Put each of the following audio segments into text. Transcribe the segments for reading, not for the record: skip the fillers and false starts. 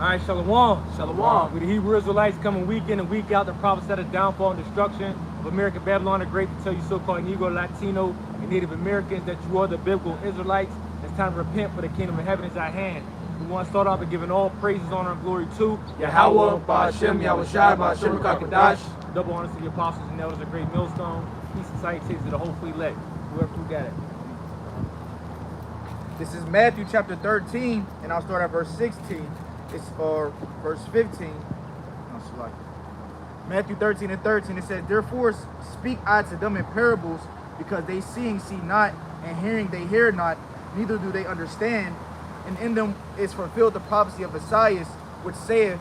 All right, Shalom. Shalom. We the Hebrew Israelites coming week in and week out to prophesy the downfall and destruction of American Babylon the Great, to tell you so-called Negro, Latino, and Native Americans that you are the biblical Israelites. It's time to repent, for the kingdom of heaven is at hand. We want to start off by giving all praises, honor, and glory to Yahweh, Ba'ashem, Yahushai, Ba'ashem, Rakakadash. double honors to the apostles and elders of Great Millstone. Peace and salutations to the whole fleet elect. Whoever who got it. This is Matthew chapter 13, and I'll start at verse 16. It's or verse 15. No, sorry. Matthew 13 and 13. It says, "Therefore speak I to them in parables, because they seeing see not, and hearing they hear not, neither do they understand. And in them is fulfilled the prophecy of Isaiah, which saith,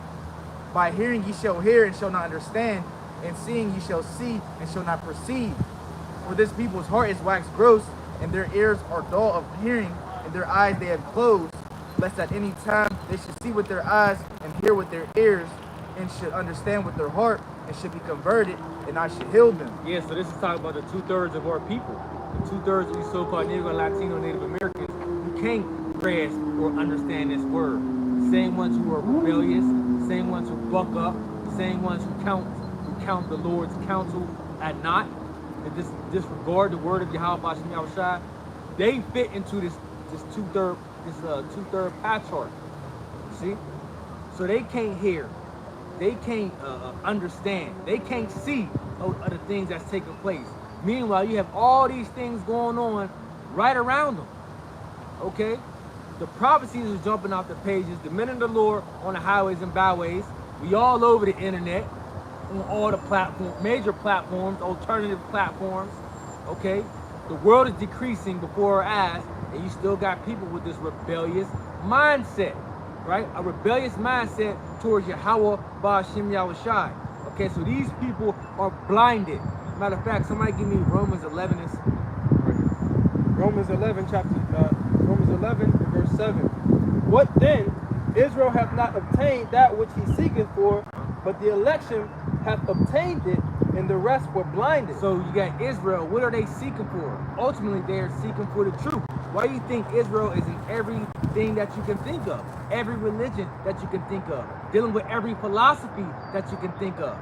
By hearing ye shall hear and shall not understand, and seeing ye shall see and shall not perceive. For this people's heart is waxed gross, and their ears are dull of hearing, and their eyes they have closed, lest at any time they should see with their eyes and hear with their ears, and should understand with their heart, and should be converted, and I should heal them." Yeah, so this is talking about the 2/3 of our people. The 2/3 of these so-called Negro, Latino, Native Americans who can't grasp or understand this word. The same ones who are rebellious, the same ones who buck up, the same ones who count the Lord's counsel at naught, and disregard the word of Yahweh Ba'ashem Yahushai. They fit into this two-third pie chart. See? So they can't hear. They can't understand. They can't see the things that's taking place. Meanwhile, you have all these things going on right around them. Okay? The prophecies are jumping off the pages. The men of the Lord on the highways and byways. We all over the internet, on all the platforms, major platforms, alternative platforms. Okay? The world is decreasing before our eyes, and you still got people with this rebellious mindset, right? A rebellious mindset towards Yahweh Ba'ashem Yahushai. Okay, so these people are blinded. Matter of fact, somebody give me Romans 11 Romans 11, verse 7. What then? Israel hath not obtained that which he seeketh for, but the election hath obtained it, and the rest were blinded. So you got Israel. What are they seeking for? Ultimately, they are seeking for the truth. Why do you think Israel is in everything that you can think of? Every religion that you can think of. Dealing with every philosophy that you can think of.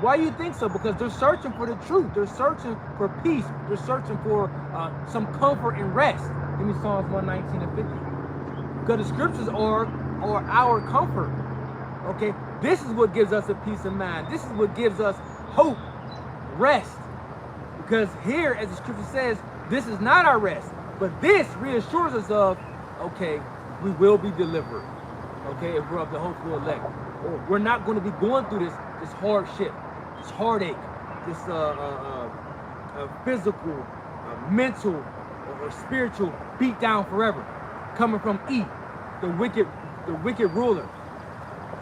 Why do you think so? Because they're searching for the truth. They're searching for peace. They're searching for some comfort and rest. Give me Psalms 119 and 50. Because the scriptures are our comfort. Okay? This is what gives us a peace of mind. This is what gives us hope, rest. Because here, as the scripture says, this is not our rest. But this reassures us of, okay, we will be delivered. Okay, if we're of the hopeful elect. We're not going to be going through this hardship, this heartache, this physical, mental, or spiritual beat down forever, coming from the wicked ruler.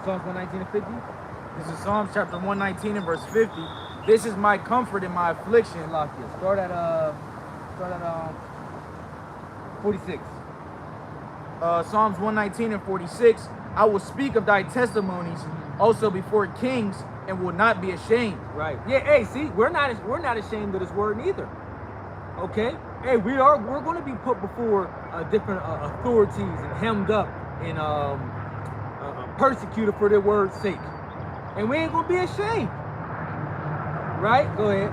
Psalms 119 and 50. This is Psalms chapter 119 and verse 50. "This is my comfort in my affliction." Start at 46. Psalms 119 and 46. "I will speak of thy testimonies also before kings, and will not be ashamed." Right. Yeah. Hey, see, we're not ashamed of this word neither. Okay. Hey, we're going to be put before different authorities and hemmed up and persecuted for their word's sake, and we ain't going to be ashamed. Right. Go ahead.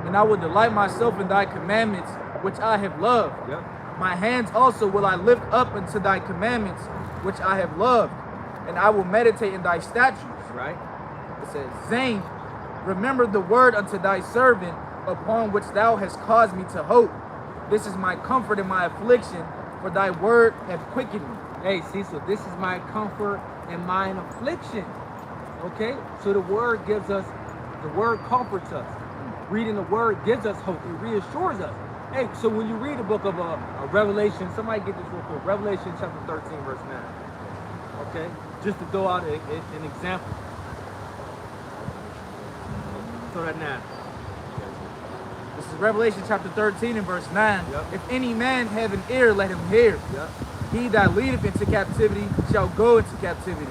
"And I will delight myself in thy commandments, which I have loved. Yep. My hands also will I lift up unto thy commandments, which I have loved, and I will meditate in thy statutes." Right. It says, "Zane, remember the word unto thy servant, upon which thou hast caused me to hope. This is my comfort in my affliction, for thy word hath quickened me." Hey, see, so this is my comfort and mine affliction. Okay? So the word comforts us. Reading the word gives us hope. It reassures us. Hey, so when you read the book of Revelation, somebody get this real quick. Revelation chapter 13, verse 9. Okay? Just to throw out an example. Throw that 9. This is Revelation chapter 13 and verse 9. Yep. "If any man have an ear, let him hear. Yep. He that leadeth into captivity shall go into captivity.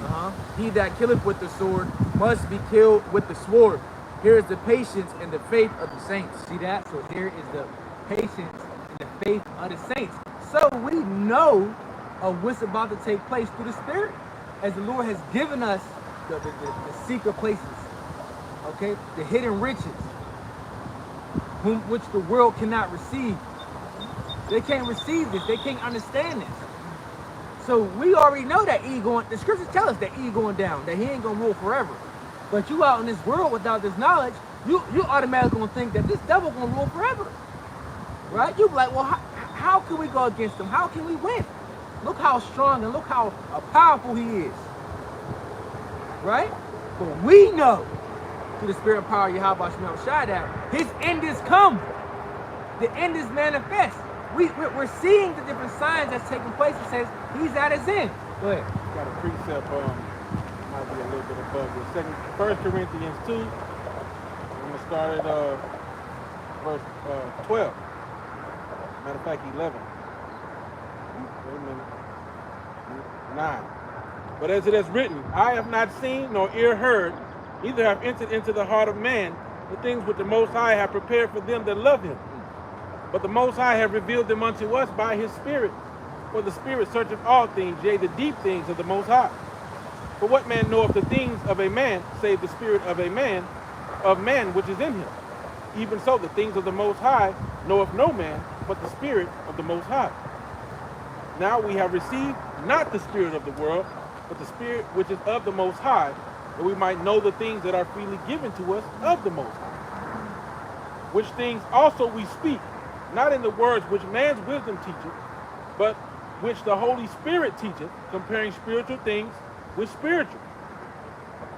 He that killeth with the sword must be killed with the sword. Here is the patience and the faith of the saints." See that? So here is the patience and the faith of the saints. So we know of what's about to take place through the Spirit, as the Lord has given us the secret places, okay, the hidden riches, which the world cannot receive. They can't receive this. They can't understand this. So we already know that the scriptures tell us that going down, that he ain't gonna rule forever. But you out in this world without this knowledge, you automatically gonna think that this devil gonna rule forever, right? You be like, well, how can we go against him? How can we win? Look how strong and look how powerful he is, right? But we know through the spirit of power, Yahweh Shemel Shai, that his end is come. The end is manifest. We're seeing the different signs that's taking place. It says he's at his end. Go ahead. Got a precept, might be a little bit above this. 1 Corinthians 2. I'm gonna start at verse 12. Matter of fact, 11. Wait a minute. 9. But as it is written, I have not seen nor ear heard, neither have entered into the heart of man the things which the Most High have prepared for them that love him. But the Most High have revealed them unto us by his Spirit. For the Spirit searcheth all things, yea, the deep things of the Most High. For what man knoweth the things of a man, save the spirit of man which is in him? Even so, the things of the Most High knoweth no man, but the Spirit of the Most High. Now we have received not the spirit of the world, but the Spirit which is of the Most High, that we might know the things that are freely given to us of the Most High. Which things also we speak, not in the words which man's wisdom teacheth, but which the Holy Spirit teacheth, comparing spiritual things with spiritual.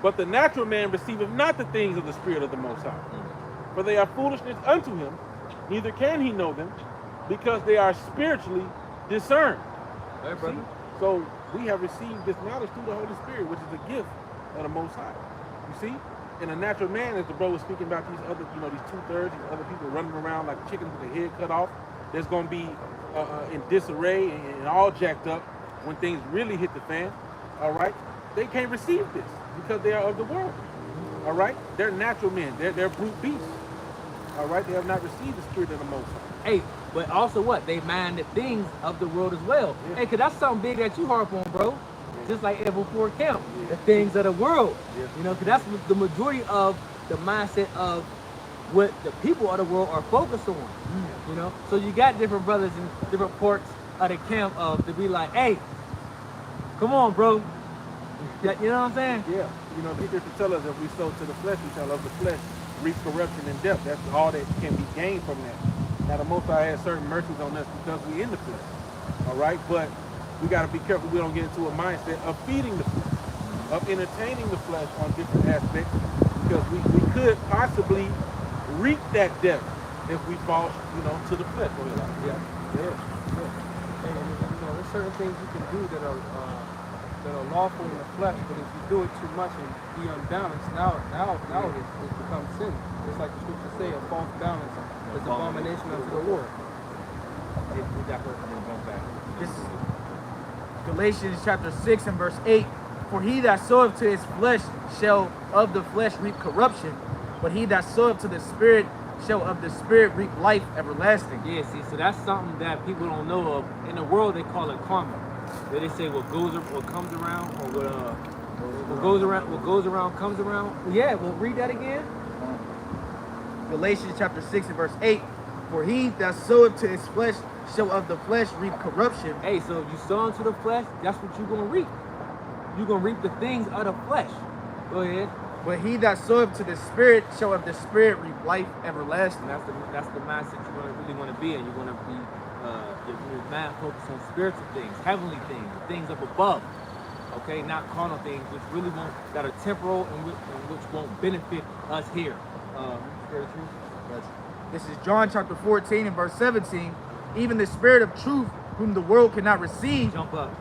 But the natural man receiveth not the things of the Spirit of the Most High, for they are foolishness unto him, neither can he know them, because they are spiritually discerned. Hey, brother. So we have received this knowledge through the Holy Spirit, which is a gift of the Most High. You see? In a natural man, as the bro was speaking about these other, these 2/3, these other people running around like chickens with their head cut off, there's going to be in disarray and all jacked up when things really hit the fan. All right? They can't receive this because they are of the world. All right? They're natural men. They're brute beasts. All right? They have not received the Spirit of the Most High. Hey, but also what? They mind the things of the world as well. Yeah. Hey, cause that's something big that you harp on, bro. Just like Evan Ford Camp, the things of the world. Yeah. Cause that's the majority of the mindset of what the people of the world are focused on. So you got different brothers in different parts of the camp to be like, hey, come on, bro. You know what I'm saying? Yeah. Teachers to tell us if we sow to the flesh, we shall of the flesh reap corruption and death. That's all that can be gained from that. Now, the Most High has certain mercies on us because we're in the flesh. All right? But we got to be careful we don't get into a mindset of feeding the flesh, of entertaining the flesh on different aspects, because we could possibly reap that death if we fall, to the flesh. Yeah. And there's certain things you can do that are lawful in the flesh, but if you do it too much and be unbalanced, now it becomes sin. Just like the scriptures say, a false balance is abomination unto the Lord. This is Galatians chapter 6 and verse 8. For he that soweth to his flesh shall of the flesh reap corruption, but he that soweth to the Spirit shall of the Spirit reap life everlasting. Yeah, see, so that's something that people don't know of. In the world, they call it karma. Where they say what comes around, or what goes around comes around. Yeah, well, read that again. Galatians chapter 6 and verse 8. For he that soweth to his flesh shall of the flesh reap corruption. Hey, so if you sow into the flesh, that's what you're going to reap. You're going to reap the things of the flesh. Go ahead. But he that soweth to the Spirit shall of the Spirit reap life everlasting. That's the mindset you're going to really want to be in. You're going to be your mind focused on spiritual things, heavenly things, the things up above. Okay, not carnal things, which really won't, that are temporal and which won't benefit us here. This is John chapter 14 and verse 17. Even the Spirit of truth, whom the world cannot receive. Jump up.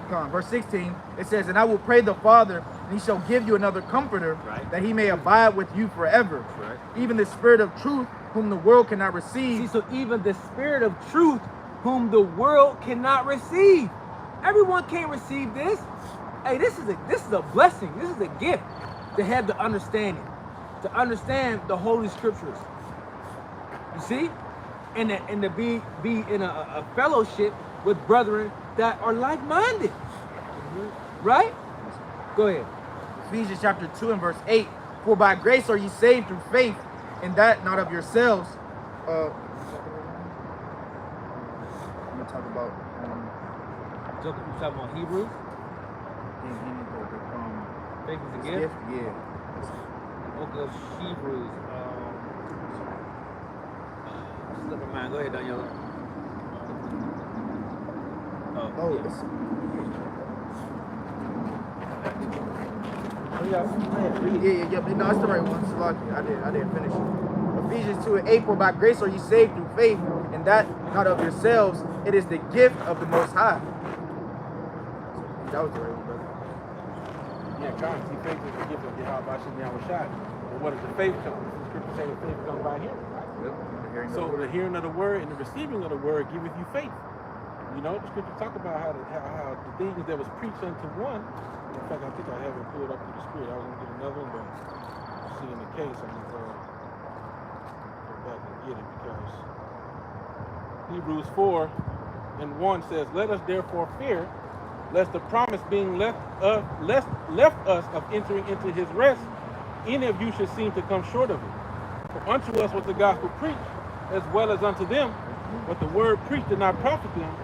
Come on, verse 16. It says, and I will pray the Father, and he shall give you another comforter, right, that he may abide with you forever. Right. Even the Spirit of truth, whom the world cannot receive. See, so even the Spirit of truth, whom the world cannot receive. Everyone can't receive this. Hey, this is a blessing. This is a gift to have the understanding, to understand the Holy Scriptures. You see, and to be in a fellowship with brethren that are like-minded. Right? Go ahead. Ephesians chapter 2 and verse 8. For by grace are ye saved through faith, and that not of yourselves. I'm gonna talk about You talking about Hebrews? Faith is a gift? Yeah. Book of Hebrews. Slip my mind. Go ahead, Daniela. Oh, yeah. it's Yeah. No, it's the right one. Salaki. I didn't finish it. Ephesians 2 and 8. For by grace are ye saved through faith, and that not of yourselves. It is the gift of the Most High. That was the right one, brother. Yeah, God, see, faith is the gift of Yahweh Hashem Yahweh Shai. But what does the faith come? The scripture says that faith comes by hearing, right? Yep. So the hearing of the word and the receiving of the word giveth you faith. You know, the scripture talk about how the things that was preached unto one. In fact, I think I have it pulled up through the spirit. I was gonna get another one, but seeing the case, I'm gonna go back and get it because Hebrews 4 and 1 says, "Let us therefore fear, lest the promise being left us of entering into his rest, any of you should seem to come short of it. For unto us was the gospel preached, as well as unto them, but the word preached did not profit them,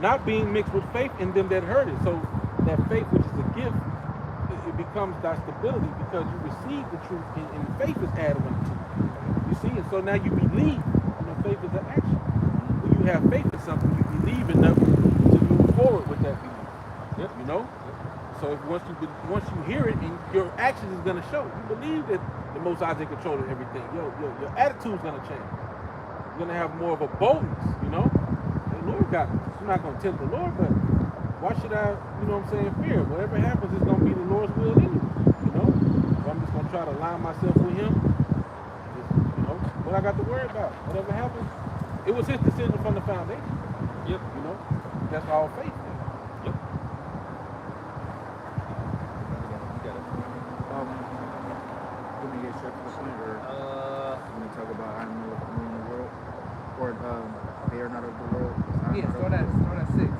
not being mixed with faith in them that heard it." So that faith, which is a gift, it becomes thy stability because you receive the truth and faith is added unto it. You see, and so now you believe. You know, faith is an action. When you have faith in something, you believe enough to move forward with that belief. Yep. You know? So if once you hear it, and your actions is gonna show. You believe that the Most High is in control of everything. Your attitude's gonna change. You're gonna have more of a boldness, you know? The Lord got it. I'm not gonna tempt the Lord, but why should I, you know what I'm saying, fear? Whatever happens, it's gonna be the Lord's will anyway, you know? So I'm just gonna try to align myself with him. Just, you know, what I got to worry about. Whatever happens, it was his decision from the foundation. Yep. You know? That's all faith. Yep. Let me get straight to the point, or when we talk about I am the new in the world, or they are not of the world. Start at 6.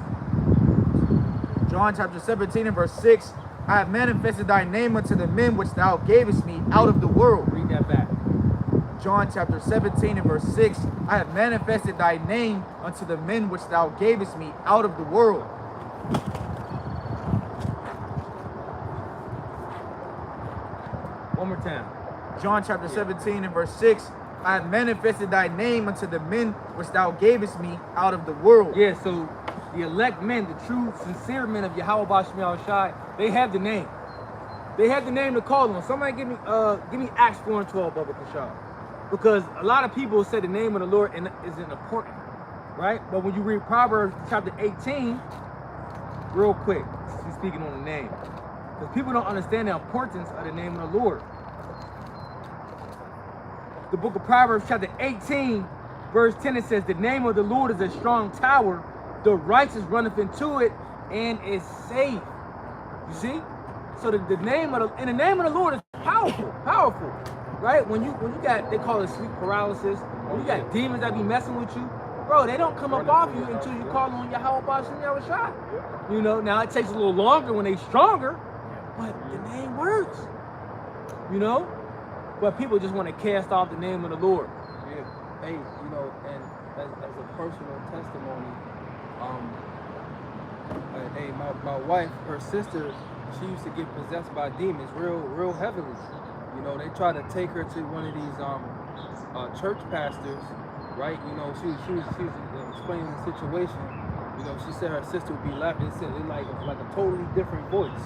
John chapter 17 and verse 6. I have manifested thy name unto the men which thou gavest me out of the world. Read that back. John chapter 17 and verse 6. I have manifested thy name unto the men which thou gavest me out of the world. One more time. John chapter 17 and verse 6. I have manifested thy name unto the men which thou gavest me out of the world. Yeah, so the elect men, the true, sincere men of Yahweh Bashem Yahushai, they have the name. They have the name to call on. Somebody give me Acts 4 and 12, Bubba Kashab. Because a lot of people say the name of the Lord isn't important, right? But when you read Proverbs chapter 18, real quick, he's speaking on the name. Because people don't understand the importance of the name of the Lord. The book of Proverbs chapter 18, verse 10, it says, the name of the Lord is a strong tower. The righteous runneth into it and is safe. You see? So the name of the name of the Lord is powerful, right? When you got, they call it sleep paralysis. When you got demons that be messing with you, bro, they don't come up off you until you call on Yahweh Bashem Yahushai. You know, now it takes a little longer when they stronger, but the name works. You know, but people just want to cast off the name of the Lord. Yeah. Hey, you know, and as a personal testimony, hey, my wife, her sister, she used to get possessed by demons real heavily. You know, they tried to take her to one of these church pastors, right? You know, she was explaining the situation. You know, she said her sister would be laughing. It said it like a totally different voice,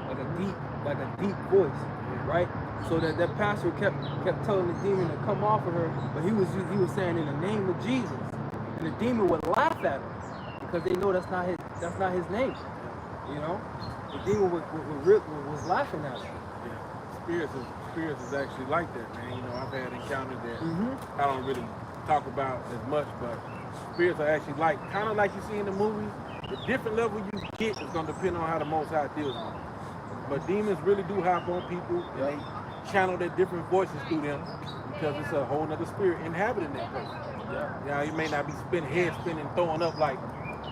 like a deep voice, right? So that pastor kept telling the demon to come off of her, but he was saying in the name of Jesus, and the demon would laugh at him because they know that's not his name. You know, the demon was laughing at him. Yeah. Spirits is actually like that, man. You know, I've had encounters that I don't really talk about as much, but spirits are actually kind of like you see in the movies. The different level you get is going to depend on how the Most High deals with them. But demons really do hop on people, and they channel their different voices through them because it's a whole nother spirit inhabiting that person. Yeah, you may not be head spinning, throwing up like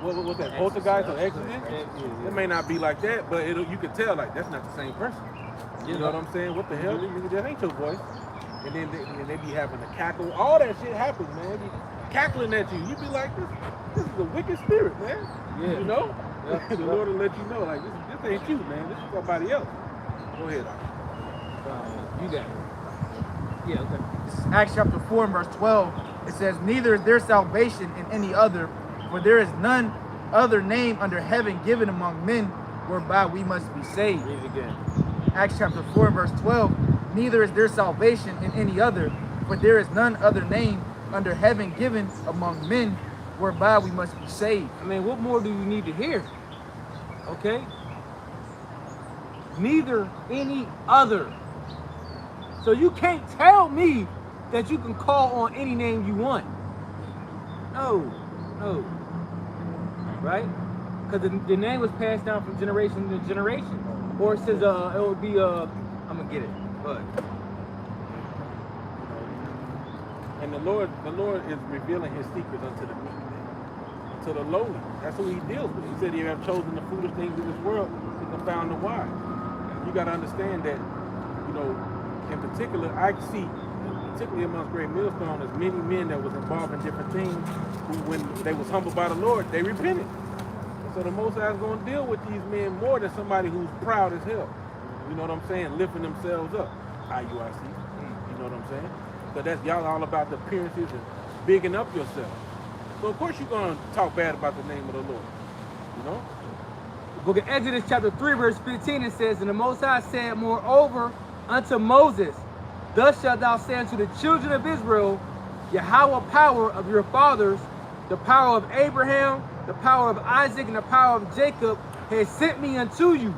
what was that? Poltergeist or Exodus? Yeah. It may not be like that, but you can tell like that's not the same person. You know what I'm saying? What the hell? Nigga, that ain't your voice. And then they be having a cackle. All that shit happens, man. They be cackling at you. You be like, this is a wicked spirit, man. Yeah. You know? Yep. The Lord will let you know, like, this ain't you, man. This is somebody else. Go ahead. You got it. Yeah, okay. This is Acts chapter 4 and verse 12. It says, neither is there salvation in any other, for there is none other name under heaven given among men whereby we must be saved. Read it again. Acts chapter 4 and verse 12. Neither is there salvation in any other, for there is none other name under heaven given among men whereby we must be saved. I mean, what more do you need to hear? Okay? Neither any other. So you can't tell me that you can call on any name you want. No. Right? Because the name was passed down from generation to generation. Or it says, it would be, I'm going to get it. But And the Lord is revealing his secrets unto the meek, to the lowly. That's who he deals with. He said, you have chosen the foolish things of this world to confound the wise. You got to understand that, you know, in particular, I see, particularly amongst Great Millstone, there's many men that was involved in different things who, when they was humbled by the Lord, they repented. So the Most High is going to deal with these men more than somebody who's proud as hell. You know what I'm saying? Lifting themselves up. IUIC. You know what I'm saying? But that's y'all all about the appearances and bigging up yourself. So of course you're going to talk bad about the name of the Lord. You know? Book of Exodus chapter 3 verse 15, it says, and the Most High said moreover unto Moses, thus shalt thou say unto the children of Israel, Yahweh power of your fathers, the power of Abraham, the power of Isaac, and the power of Jacob has sent me unto you.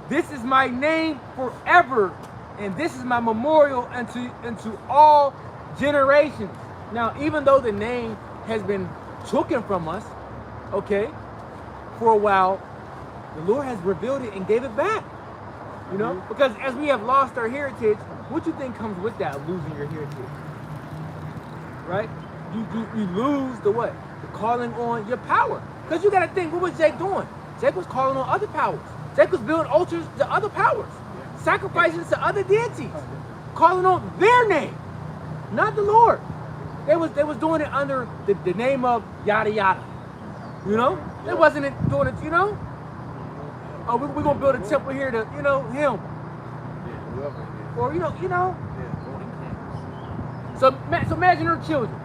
This is my name forever, and this is my memorial unto all generations. Now, even though the name has been taken from us, okay, for a while, the Lord has revealed it and gave it back. You know, because as we have lost our heritage, what you think comes with that, losing your heritage? Right? You lose the what? The calling on your power. Because you got to think, what was Jake doing? Jake was calling on other powers. Jake was building altars to other powers, sacrificing to other deities, calling on their name, not the Lord. They was doing it under the name of yada yada. You know? They wasn't doing it, you know? Oh, we're gonna build a temple here to, you know, him. Or you know. So imagine their children.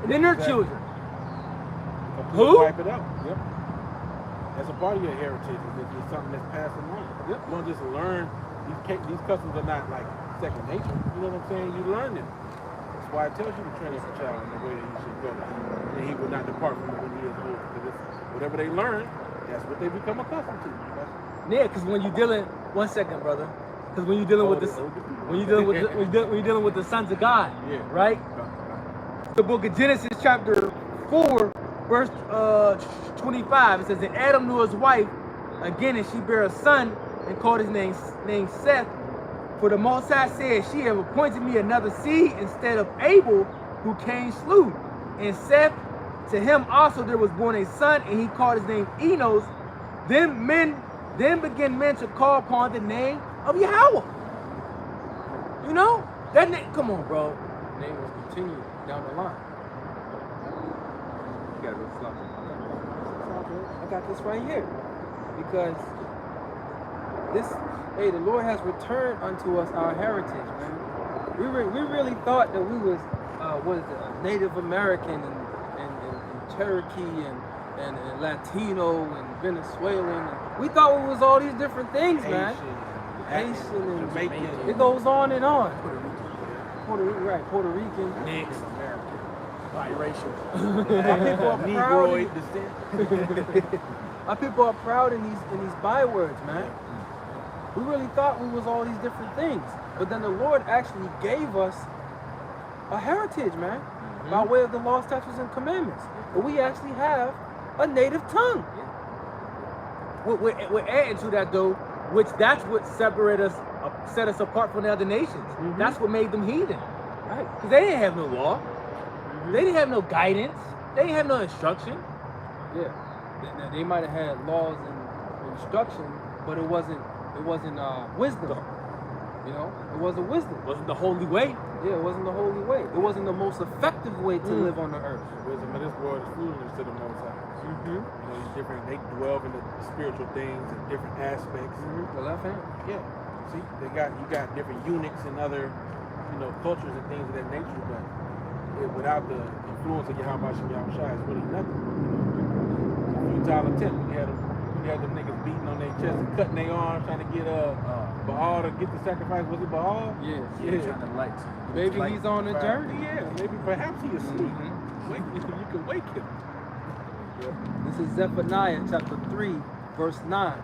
And then their children. Who? Wipe it out. Yep. That's a part of your heritage. It's something that's passing on. Yep. You don't just learn. These customs are not like second nature. You know what I'm saying? You learn them. That's why it tells you to train up a child in the way that he should go. And he will not depart from it when he is old. Because whatever they learn, that's what they become accustomed to. Yeah, because when you're dealing, 1 second, brother. Because when you're dealing with when you're dealing with the sons of God, right? The book of Genesis chapter 4, verse 25. It says, and Adam knew his wife again, and she bare a son, and called his name Seth. For the Most High said, she have appointed me another seed instead of Abel, who Cain slew. And Seth, to him also there was born a son, and he called his name Enos. Then began men to call upon the name of Yahweh. You know? That name, come on, bro. The name will continue down the line. You gotta go slow. I got this right here. Because the Lord has returned unto us our heritage, man. We really thought that we was Native American and Cherokee and Latino and Venezuelan. We thought we was all these different things, man. Haitian and Jamaican. It goes on and on. Puerto Rican. Next. Biracial. Our people are proud. Negroid descent. Our people are proud in these bywords, man. We really thought we was all these different things, but then the Lord actually gave us a heritage, man, by way of the law, statutes, and commandments. But we actually have a native tongue. We're adding to that though, which that's what set us apart from the other nations. That's what made them heathen, right? Because they didn't have no law, they didn't have no guidance, they didn't have no instruction. Yeah. They might have had laws and instruction, but it wasn't wisdom. You know, it wasn't wisdom. Wasn't the holy way. Yeah, it wasn't the holy way. It wasn't the most effective way to live on the earth. Wisdom of this world is foolishness to the Most High. Mm-hmm. You know, these different, they dwell in the spiritual things and different aspects. The left hand. Yeah. See, you got different eunuchs and other, cultures and things of that nature, but without the influence of Yahweh Shai, it's really nothing. It's a futile attempt. You had them niggas beating on their chest and cutting their arms, trying to get Baal to get the sacrifice. Was it Baal? Yes. Yeah, trying to light. Maybe he's on a journey. Yeah, maybe perhaps he is asleep. You can wake him. This is Zephaniah chapter 3, verse 9.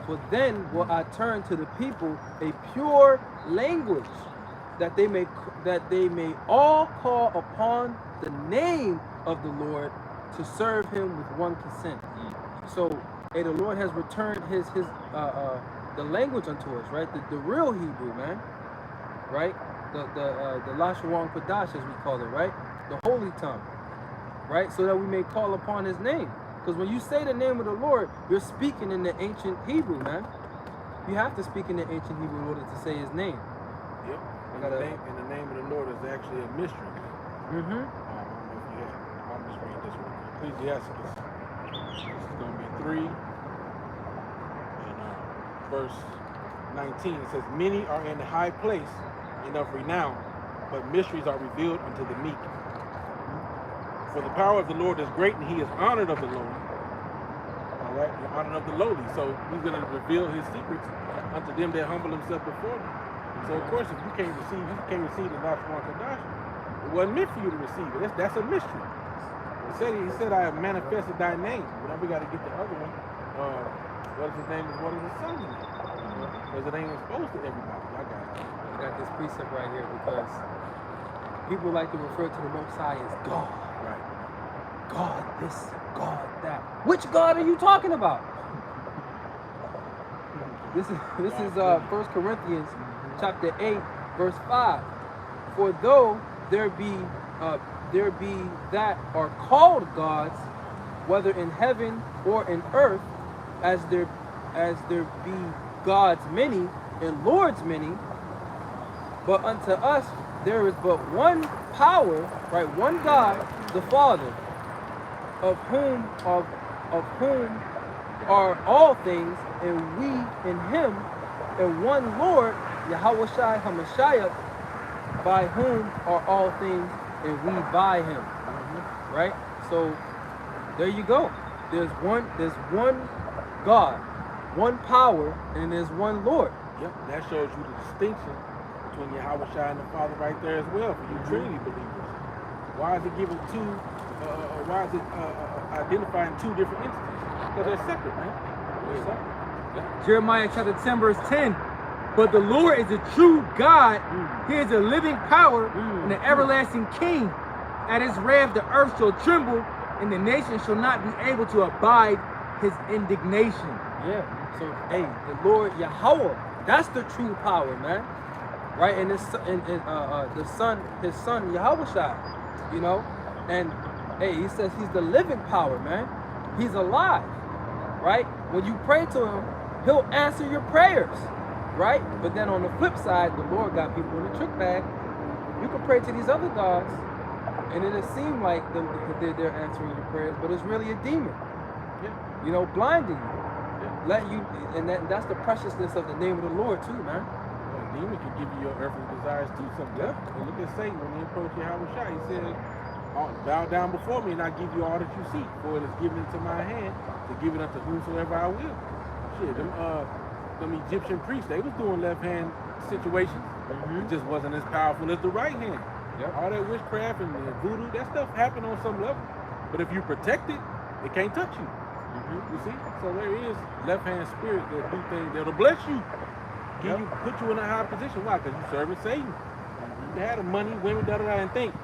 For then will I turn to the people a pure language, that they may all call upon the name of the Lord to serve him with one consent. So, the Lord has returned the language unto us, right? The real Hebrew, man, right? The Lashawan Kodash, as we call it, right? The holy tongue, right? So that we may call upon his name. Because when you say the name of the Lord, you're speaking in the ancient Hebrew, man. You have to speak in the ancient Hebrew in order to say his name. Yep. And the name of the Lord is actually a mystery. Mm-hmm. I don't know if you have. I'm just reading this one. Ecclesiasticus. This is going to be 3 and verse 19. It says, many are in the high place and of renown, but mysteries are revealed unto the meek. For the power of the Lord is great, and he is honored of the lowly. All right, the honor of the lowly. So he's going to reveal his secrets unto them that humble themselves before him. So of course, if you can't receive the Lashawan Kodash, it wasn't meant for you to receive it. That's a mystery. He said, I have manifested thy name. But now we got to get the other one. What is his name? What is his son's name? Because it ain't exposed to everybody. I got this precept right here because people like to refer to the Most High as God. Right. God this, God that. Which God are you talking about? This is 1 Corinthians chapter 8, verse 5. For though there be that are called gods, whether in heaven or in earth, as there be gods many and lords many, but unto us there is but one power, right? One God, the Father, of whom are all things, and we in him, and one Lord, Yahweh Shai HaMashiach, by whom are all things, and we by him. Right? So there you go. There's one God, one power, and there's one Lord. Yep, that shows you the distinction between Yahweh Shai and the Father right there as well for you Trinity believers. Why is it given two? Why is it identifying two different entities? Because they're separate, man. They're separate. Jeremiah chapter 10, verse 10. But the Lord is a true God. He is a living power and an everlasting King. At his wrath the earth shall tremble, and the nation shall not be able to abide his indignation. Yeah. So, hey, the Lord Yahweh, that's the true power, man. Right? And his son Yahweh Shai, and hey, he says he's the living power, man. He's alive, right? When you pray to him, he'll answer your prayers, right? But then on the flip side, the Lord got people in the trick bag. You can pray to these other gods, and it'll seem like they're answering your prayers, but it's really a demon, blinding you. That's the preciousness of the name of the Lord too, man. A demon can give you your earthly desires too. Something. And look at Satan when he approached Yahweh Shai. He said, bow down before me, and I give you all that you seek, for it is given into my hand to give it unto whomsoever I will. Shit, them Egyptian priests, they was doing left hand situations. It just wasn't as powerful as the right hand. Yep. All that witchcraft and voodoo, that stuff happened on some level. But if you protect it, it can't touch you. You see? So there is left hand spirits that do things that'll bless you. Put you in a high position. Why? Because you serving Satan. You had the money, women, and think,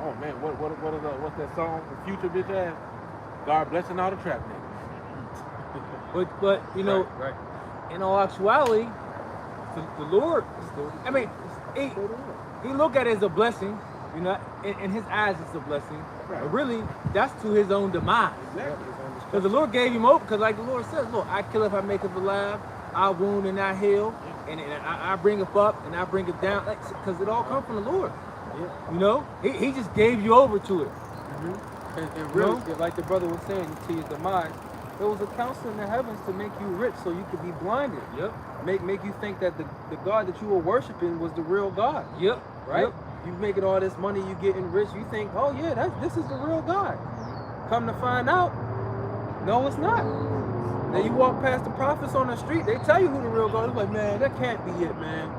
oh man, what's that song the Future bitch ass? God blessing all the trap niggas. But right. In all actuality, the Lord, I mean, he look at it as a blessing, in his eyes it's a blessing. Right. But really, that's to his own demise. Exactly. Because the Lord gave him over. Because like the Lord says, look, I kill if I make it alive, I wound and I heal, and I bring it up and I bring it down. Because it all comes from the Lord. Yeah. You know, he just gave you over to it. And really, like the brother was saying, to your demise, there was a counsel in the heavens to make you rich so you could be blinded. Yep. Make you think that the God that you were worshiping was the real God. Yep. Right? Yep. You making all this money, you getting rich, you think, oh yeah, this is the real God. Come to find out, no, it's not. Then you walk past the prophets on the street, they tell you who the real God is. Like, man, that can't be it, man.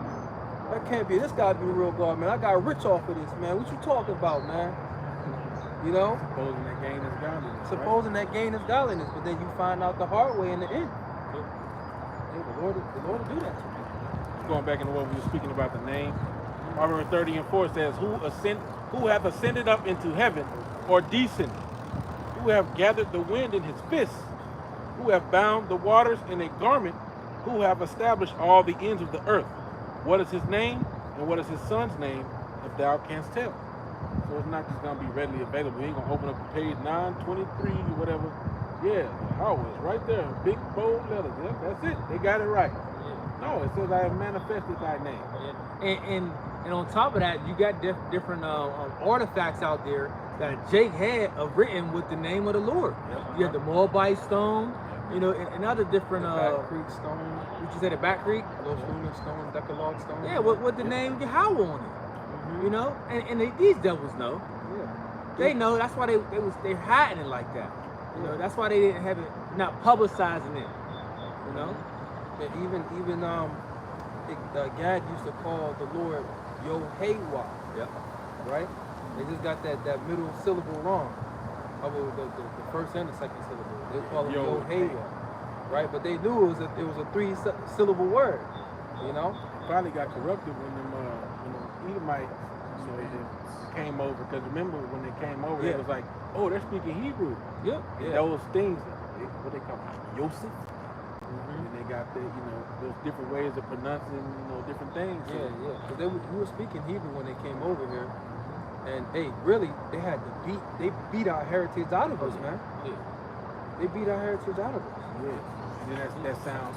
That can't be it. This gotta be the real God, man. I got rich off of this, man. What you talking about, man? You know? Supposing that gain is godliness. Supposing that gain is godliness, but then you find out the hard way in the end. Hey, the Lord will do that to you. Going back into what we were speaking about the name. Proverbs 30:4 says, who hath ascended up into heaven, or descended? Who have gathered the wind in his fist? Who have bound the waters in a garment? Who have established all the ends of the earth? What is his name, and what is his son's name, if thou canst tell? So it's not just going to be readily available. You ain't going to open up the page 923 or whatever. Yeah, always right there, big bold letters. Yep, that's it. They got it right. No, it says I have manifested thy name. And on top of that, you got different artifacts out there that Jake had written with the name of the Lord. Yep. You have the Moabite stone, you know, and other different. Back Creek stone, What you said, the Back Creek? Los Lunas stone, Decalogue stone. Yeah, with the name Yahweh on it. You know, and these devils know. Yeah. They know. That's why they're hiding it like that. You know, that's why they didn't have it, not publicizing it. You know. And even Gad used to call the Lord Yehovah. Yep. Right? They just got that middle syllable wrong. The first and the second syllable. They call it Yehovah. Right? But they knew it was a three-syllable word. You know? Probably got corrupted when them Edomites, they came over. Because remember when they came over, it was like, oh, they're speaking Hebrew. Yep. And those things, what they call it, Yosef. And they got the, those different ways of pronouncing, different things. Yeah. Because we were speaking Hebrew when they came over here. And hey, really, they beat our heritage out of us, man. Yeah. They beat our heritage out of us. Yeah. And then that sounds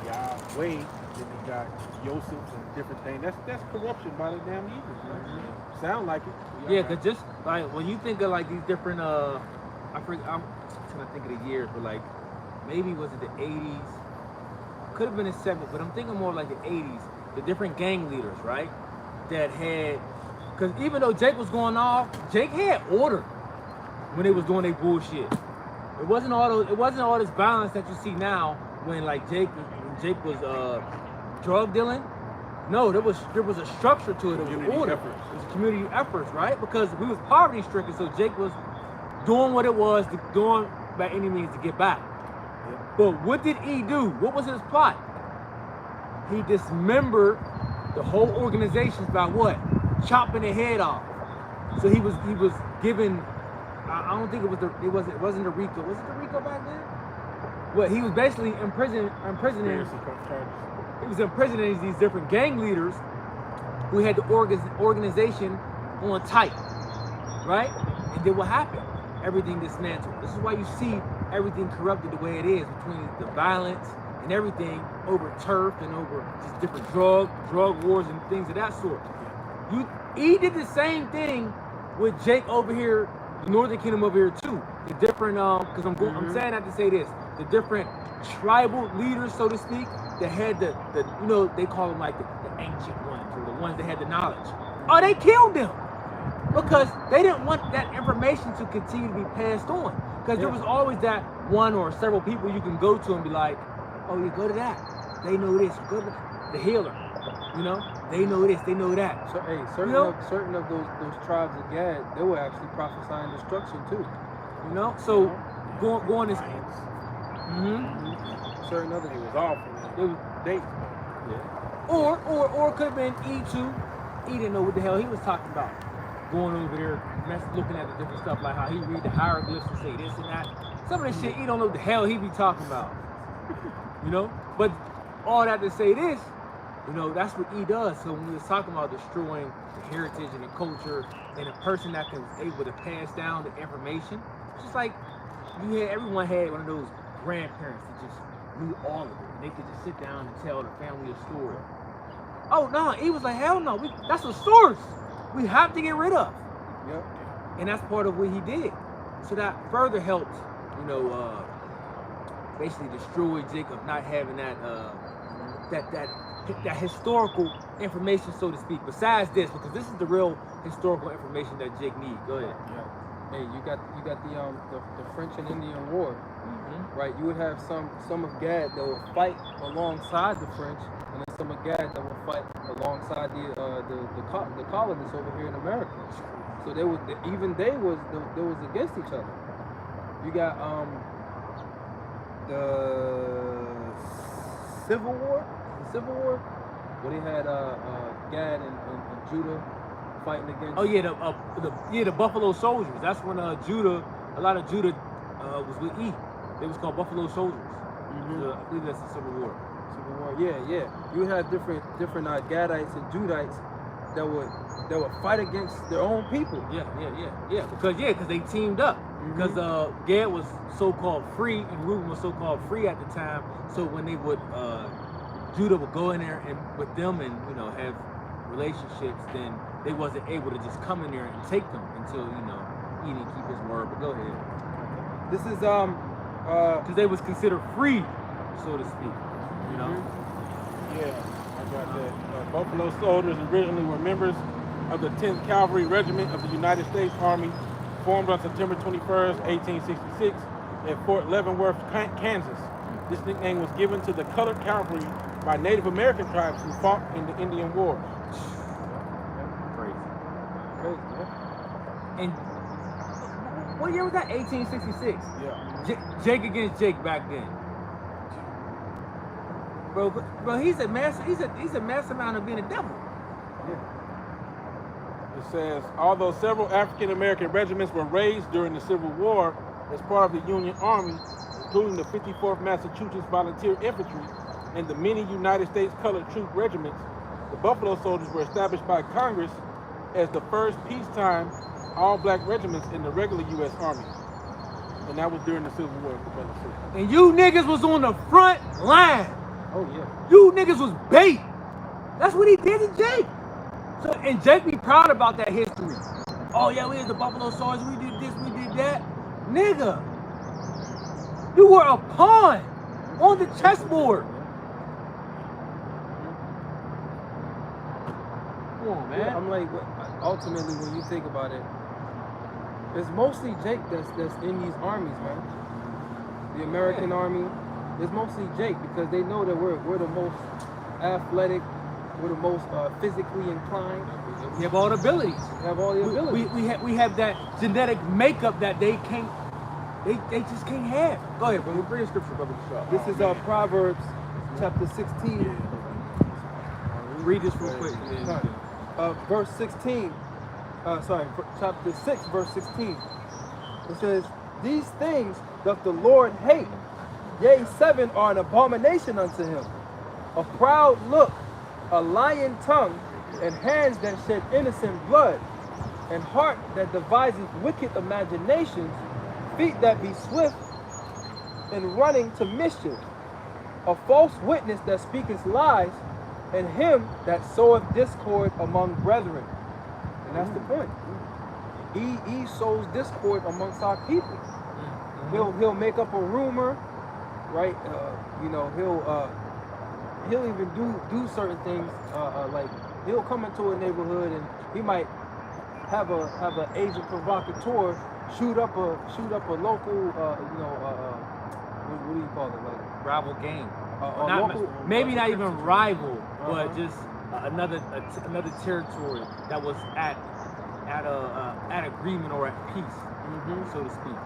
Yahweh. Then they got Yosef and different things. That's corruption by the damn Hebrews, man. Sound like it. Yeah, cause just like when you think of like these different I'm trying to think of the years, but like maybe was it the 80s? Could have been the 70s, but I'm thinking more like the 80s. The different gang leaders, right? That had, cause even though Jake was going off, Jake had order when they was doing their bullshit. It wasn't all this violence that you see now when like Jake was drug dealing. No, there was a structure to it. There was order. It was community efforts, right? Because we was poverty stricken, so Jake was doing what it was, doing by any means to get back. But what did he do? What was his plot? He dismembered the whole organization by what? Chopping their head off. So he was given. I don't think it wasn't the RICO. Was it the RICO back then? Well, he was basically imprisoning. He was imprisoning these different gang leaders who had the organization on tight, right? And then what happened? Everything dismantled. This is why you see everything corrupted the way it is, between the violence and everything over turf and over just different drug wars and things of that sort. He did the same thing with Jake over here, the Northern Kingdom over here too. The different, because I'm saying that to say this, the different tribal leaders, so to speak, that had the they call them like the ancient ones, or the ones that had the knowledge. Oh, they killed them because they didn't want that information to continue to be passed on. Because there was always that one or several people you can go to and be like, oh, you go to that. They know this. Go to the healer. They know this. They know that. So, hey, certain of those tribes of Gad, they were actually prophesying destruction too. So going this. Certain others, it was off. It was dates. Yeah. Or could have been E2. He didn't know what the hell he was talking about. Going over there, looking at the different stuff, like how he read the hieroglyphs and say this and that. Some of the shit he don't know what the hell he be talking about. But all that to say this, that's what he does. So when we was talking about destroying the heritage and the culture and a person that is able to pass down the information, it's just like everyone had one of those grandparents that just knew all of it. And they could just sit down and tell the family a story. Oh no, he was like, hell no, that's a source we have to get rid of. Yep. And that's part of what he did. So that further helped, basically destroy Jacob not having that historical information, so to speak. Besides this, because this is the real historical information that Jake needs. Go ahead. Yeah. Hey, you got the French and Indian War, right? You would have some of Gad that would fight alongside the French, and then some of Gad that would fight alongside the colonists over here in America. So they was against each other. You got the Civil War, where they had Gad and Judah fighting against. Oh yeah, the Buffalo Soldiers. That's when a lot of Judah was with E. They was called Buffalo Soldiers. I believe that's the Civil War. Yeah. You had different Gadites and Judites that would fight against their own people. Yeah. Because they teamed up. Because Gad was so-called free and Reuben was so-called free at the time. So when they would Judah would go in there and with them and have relationships, then they wasn't able to just come in there and take them until he didn't keep his word. But go ahead. This is because they was considered free, so to speak. Yeah, I got that. Buffalo Soldiers originally were members of the 10th Cavalry Regiment of the United States Army, formed on September 21st, 1866, at Fort Leavenworth, Kansas. This nickname was given to the colored cavalry by Native American tribes who fought in the Indian War. Crazy, And what year was that? 1866. Yeah. Jake against Jake back then. Bro, he's a mastermind of being a devil. It says, although several African American regiments were raised during the Civil War as part of the Union Army, including the 54th Massachusetts Volunteer Infantry and the many United States Colored Troop regiments, the Buffalo Soldiers were established by Congress as the first peacetime all-black regiments in the regular U.S. Army. And that was during the Civil War. And you niggas was on the front line. oh yeah. You niggas was bait. That's what he did to Jake. So, and Jake be proud about that history. Oh yeah, we was the Buffalo Soldiers, we did this, we did that. Nigga, you were a pawn on the chessboard. Come on, man. Yeah, I'm like, ultimately, when you think about it, it's mostly Jake that's in these armies, man. The American army, it's mostly Jake because they know that we're the most athletic, we're the most physically inclined. We have all the abilities. We have all the abilities. We have that genetic makeup that they just can't have. Go ahead, bro. Bring the scripture, brother. This is Proverbs chapter 16. Read this real quick. Verse 16. Chapter 6, verse 16. It says, these things doth the Lord hate. Yea, 7 are an abomination unto him. A proud look, a lying tongue, and hands that shed innocent blood, and heart that deviseth wicked imaginations, feet that be swift in running to mischief, a false witness that speaketh lies, and him that soweth discord among brethren. And that's the point. He sows discord amongst our people. He'll make up a rumor, right? He'll even do certain things, like he'll come into a neighborhood and he might have an agent provocateur shoot up a local what do you call it, like rival gang. Maybe not even rival, but just another territory that was at agreement or at peace, so to speak.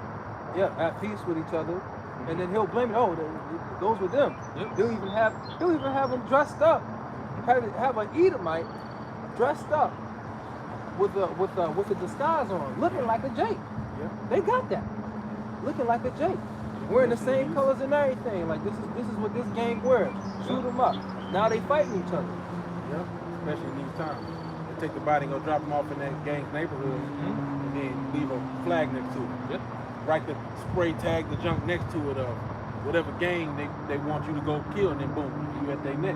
Yeah, at peace with each other, and then he'll blame it. Oh, it goes with them. Yep. He'll even have them dressed up. Have an Edomite dressed up with a disguise on, looking like a Jake. Yeah. They got that, looking like a Jake, wearing the same colors and everything. Like this is what this gang wears. Shoot them up. Now they fighting each other. Yeah, especially in these times. They take the body and go drop them off in that gang's neighborhood, and then leave a flag next to it. Yep. write the spray tag, the junk next to it of whatever gang they want you to go kill, and then boom, you at their neck.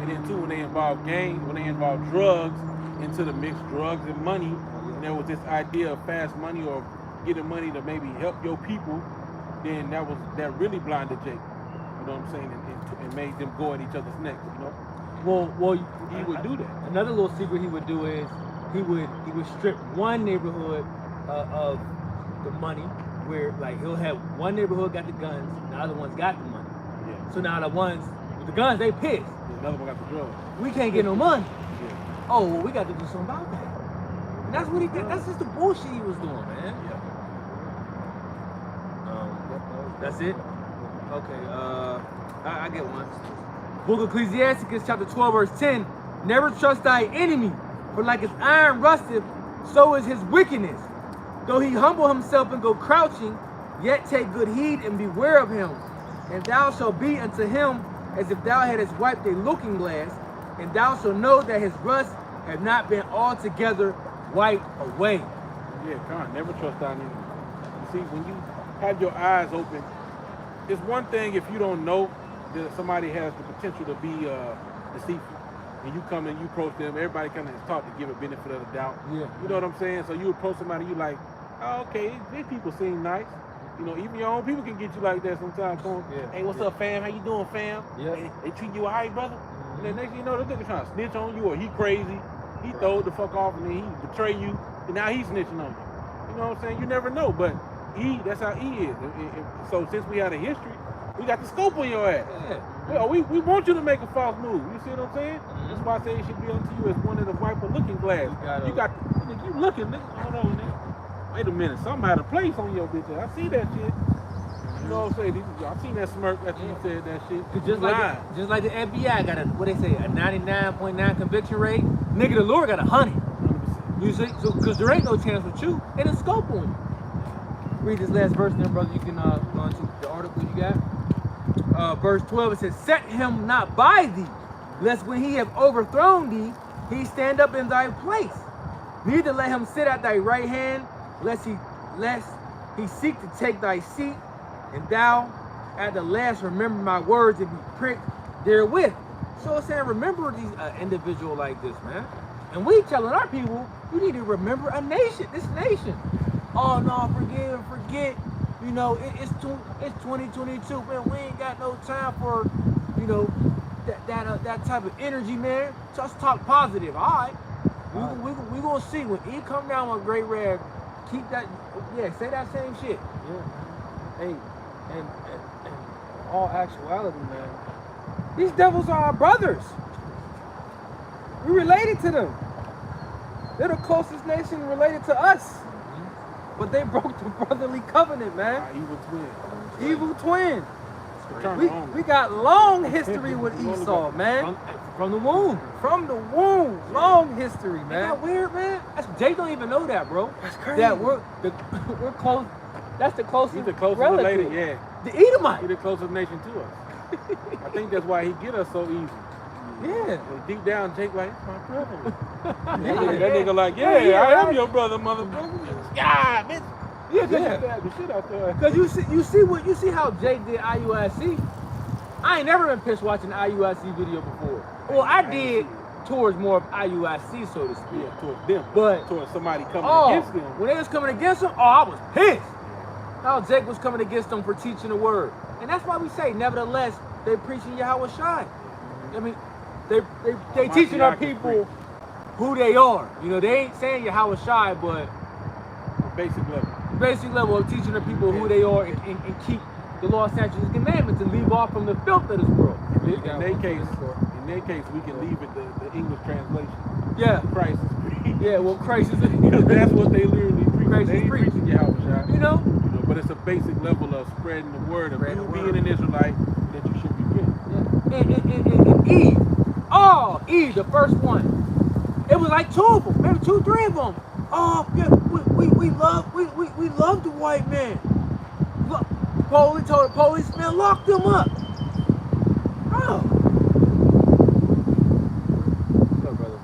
And then too, when they involve drugs into the mix, drugs and money, and there was this idea of fast money or getting money to maybe help your people, then that really blinded Jake. You know what I'm saying? And made them go at each other's necks, you know? Well, He would do that. Another little secret he would do is he would strip one neighborhood of the money, where like he'll have one neighborhood got the guns, the other one's got the money. Yeah. So now the ones with the guns, they pissed. Another one got the drugs. We can't get no money. Yeah. Oh, well, we got to do something about that. And that's what he did. That's just the bullshit he was doing, man. Yeah. That's it? Okay, I get one. Book of Ecclesiasticus, chapter 12, verse 10. Never trust thy enemy, for like as iron rusteth, so is his wickedness. Though he humble himself and go crouching, yet take good heed and beware of him. And thou shalt be unto him as if thou hadst wiped a looking glass, and thou shalt know that his rust have not been altogether wiped away. Yeah, Con, never trust thy enemy. You see, when you have your eyes open, it's one thing if you don't know that somebody has the potential to be deceitful, and you come and you approach them, everybody kind of is taught to give a benefit of the doubt. Yeah. You know what I'm saying? So you approach somebody, you like, oh, okay, these people seem nice. You know, even your own people can get you like that sometimes. Yeah. Hey, what's up, fam? How you doing, fam? Yeah. Hey, they treat you all right, brother? And then next thing you know, this nigga trying to snitch on you, or he crazy. He throw the fuck off, and then he betray you, and now he's snitching on you. You know what I'm saying? You never know, but that's how he is. So since we had a history, we got the scope on your ass. Yeah. Well, we want you to make a false move. You see what I'm saying? That's why I say it should be unto you as one of the wiper looking glass. You looking, nigga. Hold on, nigga. Wait a minute. Something had a place on your bitch. I see that shit. You know what I'm saying? I seen that smirk after you said that shit. Just like the FBI got a 99.9 conviction rate. Nigga, the Lord got 100. 100%. You see, so because there ain't no chance with you, and it's scope on you. Read this last verse, then, brother. You can go on to the article you got. Verse 12, it says, "Set him not by thee, lest when he have overthrown thee, he stand up in thy place. Neither let him sit at thy right hand, lest he seek to take thy seat. And thou at the last remember my words and be pricked therewith." So it's saying, remember these individual like this, man. And we telling our people, you need to remember this nation. Oh no, forget. You know, it's 2022, man. We ain't got no time for, you know, that type of energy, man. Just talk positive, all right? We gonna see when he come down with Great Red. Keep that, say that same shit. Yeah. Hey, and all actuality, man, these devils are our brothers. We related to them. They're the closest nation related to us. But they broke the brotherly covenant, man. Evil twin. Evil twin. Turn We got long history with Esau, man. From the womb. From the womb. Long history, Isn't man. that weird, man? Jake don't even know that, bro. That's crazy. That we're close. That's the closest. He's the closest relative. related, yeah. The Edomite. He's the closest nation to us. I think that's why he get us so easy. Yeah. Deep down, Jake like, it's my brother. Yeah. That nigga like, Yeah, I am right. your brother, motherfucker. Yeah, bitch. Yeah, The shit out there. because you see how Jake did IUIC. I ain't never been pissed watching an IUIC video before. Well, I did towards more of IUIC, so to speak. Yeah, towards them. But towards somebody coming against them. when they was coming against him, I was pissed. How Jake was coming against them for teaching the word, and that's why we say, nevertheless, they preaching Yahweh Shai. I mean, they teaching our people who they are. You know, they ain't saying Yahweh Shai, but Basic level. of teaching the people who they are and keep the law, statutes, and commandments, and leave off from the filth of this world. In their case, we can leave it the English translation. Yeah. Christ is preached. Yeah, well, Christ is Because that's what they literally preach. Christ They is ain't preached. preaching Yahweh Shai. You know? But it's a basic level of spreading the word of Spreading you the being word. an Israelite that you should repent. Yeah. And Eve. Oh, Eve, the first one. It was like 2 of them, maybe 2, 3 of them. Oh, yeah, we love the white man. Police told the policeman, lock them up. Oh. Go, brother.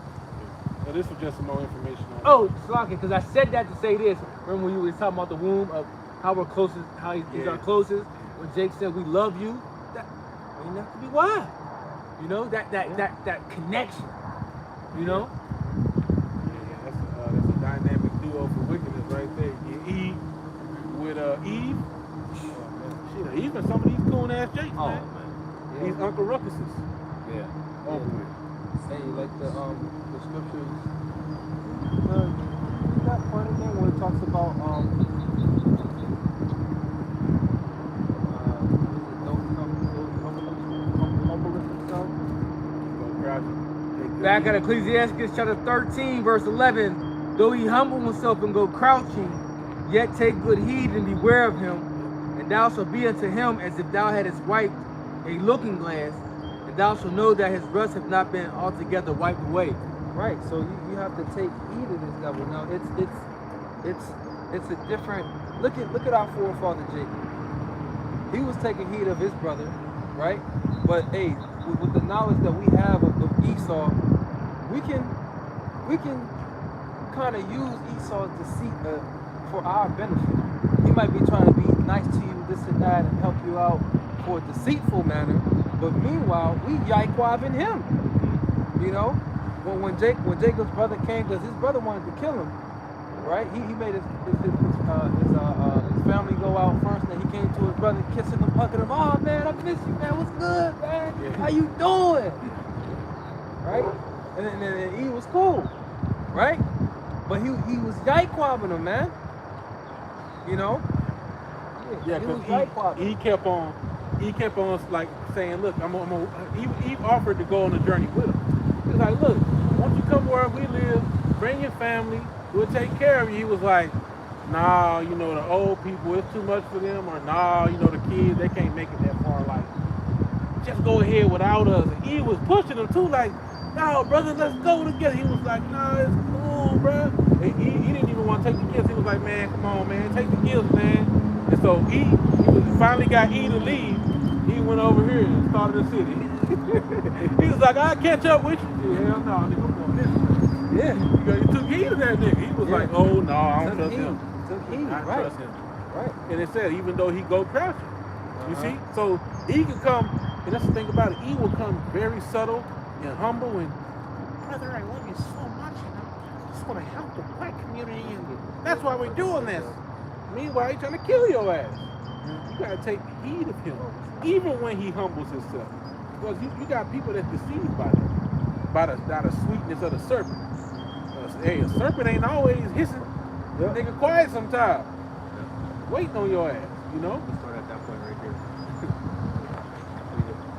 So this was just some more information on Oh, Slocky, because I said that to say this. Remember when you was talking about the womb of how we're closest, how he's our closest. When Jake said we love you, that we didn't have to be why. You know, that connection. You know? Yeah, that's a dynamic duo for wickedness right there. Eve with Eve. Shit, even some of these coon ass Jakes, man. Yeah. These Uncle Ruckuses. Yeah. Over with. Say like the scriptures. That part again where it talks about Back at Ecclesiastes chapter 13, verse 11, though he humble himself and go crouching, yet take good heed and beware of him, and thou shalt be unto him as if thou hadst wiped a looking glass, and thou shalt know that his rust have not been altogether wiped away. Right, so you have to take heed of this devil. Now it's a different look at our forefather Jacob. He was taking heed of his brother, right? But hey, with the knowledge that we have of Esau, we can kind of use Esau's deceit for our benefit. He might be trying to be nice to you, this and that, and help you out for a deceitful manner. But meanwhile, we yikwabbing him. You know, when Jacob's brother came, because his brother wanted to kill him, right? He made his family go out first, and then he came to his brother, kissing him, hugging him. Oh man, I miss you, man. What's good, man? Yeah. How you doing? Right? And then he was cool, right? But he was yikwabbing him, man. You know? Yeah, he was because yikwabbing. he kept on like saying, look, he offered to go on a journey with him. He was like, look, once you come where we live, bring your family, we'll take care of you. He was like, nah, you know, the old people, it's too much for them, or nah, you know, the kids, they can't make it that far. Like, just go ahead without us. And he was pushing them too, like, no, brother, let's go together. He was like, nah, it's cool, bro. And he didn't even want to take the gifts. He was like, man, come on, man, take the gifts, man. And so he finally got E to leave. He went over here and started the city. He was like, I'll catch up with you. Hell no, nigga, I'm going this way. Yeah. He took heed of that nigga. He was like, oh no, I don't trust him. Took heed, I don't right? trust him. Right. And it said, even though he go crouching. You see? So he could come, and that's the thing about it, he will come very subtle and humble and, brother, I love you so much, and I just want to help the black community, and that's why we're doing this. Meanwhile, he's trying to kill your ass. You gotta take heed of him, even when he humbles himself. Because you got people that's deceived by the sweetness of the serpent. Hey, a serpent ain't always hissing. Nigga quiet sometimes. Waiting on your ass, you know? Let's start at that point right here.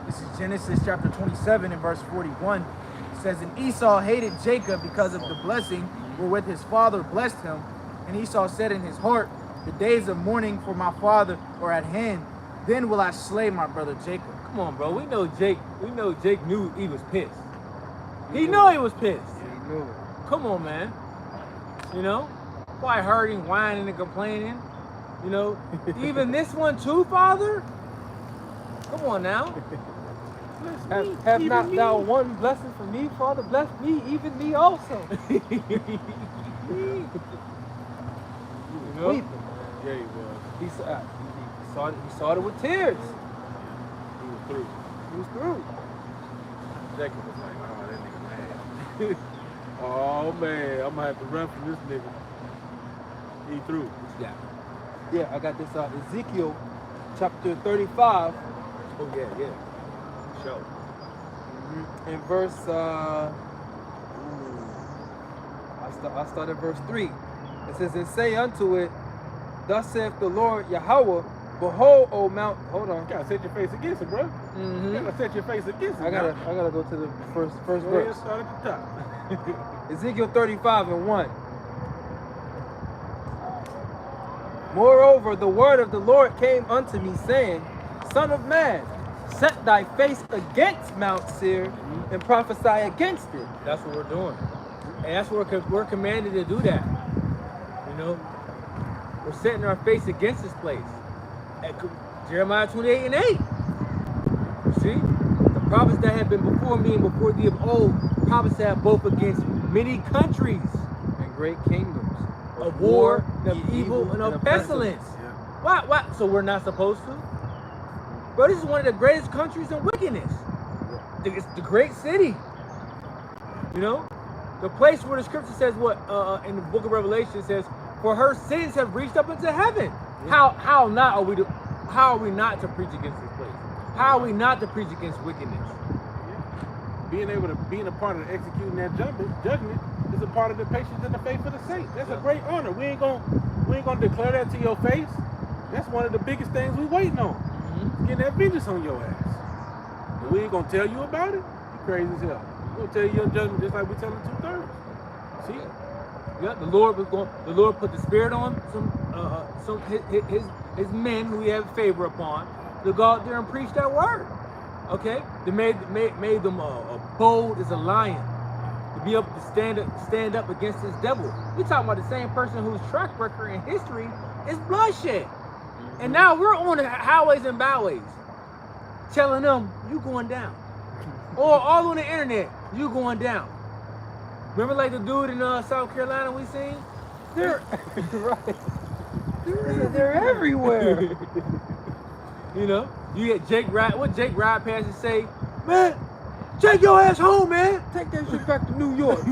This is Genesis chapter 27 and verse 41. It says, and Esau hated Jacob because of the blessing wherewith his father blessed him. And Esau said in his heart, the days of mourning for my father are at hand. Then will I slay my brother Jacob. Come on, bro. We know Jake knew he was pissed. He knew he was pissed. He knew it. Come on, man. You know? Why hurting, whining, and complaining? You know? Even this one too, Father? Come on now. Have not thou one blessing for me, Father? Bless me, even me also. You know? Weeping. Yeah, he was. He saw it with tears. He was through. He was through. Jacob was like, oh, that nigga mad. Oh, man, I'm going to have to run from this nigga. He through. Yeah. Yeah, I got this Ezekiel chapter 35. Oh, yeah. Show. In verse, I start at verse 3. It says, and say unto it, thus saith the Lord Yahweh, behold, O Mount, hold on. You got to set your face against him, bro. You got to set your face against him. I gotta go to the first Go ahead and verse. start at the top. Ezekiel 35 and 1. Moreover, the word of the Lord came unto me, saying, Son of man, set thy face against Mount Seir and prophesy against it. That's what we're doing. And that's what we're commanded to do that. You know? We're setting our face against this place. At Jeremiah 28 and 8. See? The prophets that have been before me and before thee of old prophesied both against many countries And great kingdoms. of war, of evil, and of pestilence. Why? So we're not supposed to? Bro, this is one of the greatest countries in wickedness. It's the great city. You know? The place where the scripture says what? In the book of Revelation it says, for her sins have reached up into heaven. Yeah. How are we not to preach against this place? How are we not to preach against wickedness? Being a part of executing that judgment is a part of the patience and the faith of the saints. That's a great honor. We ain't gonna declare that to your face. That's one of the biggest things we waiting on. Getting that vengeance on your ass. And we ain't gonna tell you about it. You crazy as hell. We're gonna tell you your judgment just like we telling 2/3. See? Yeah, the Lord put the spirit on his men who he had favor upon to go out there and preach that word. Okay? They made them bold as a lion, to be able to stand up against this devil. We're talking about the same person whose track record in history is bloodshed. And now we're on the highways and byways telling them, you going down. Or all on the internet, you going down. Remember like the dude in South Carolina we seen? They're right. They're everywhere. You know, you get Jake Ride. What Jake Ride passes say? Man, take your ass home, man. Take that shit back to New York.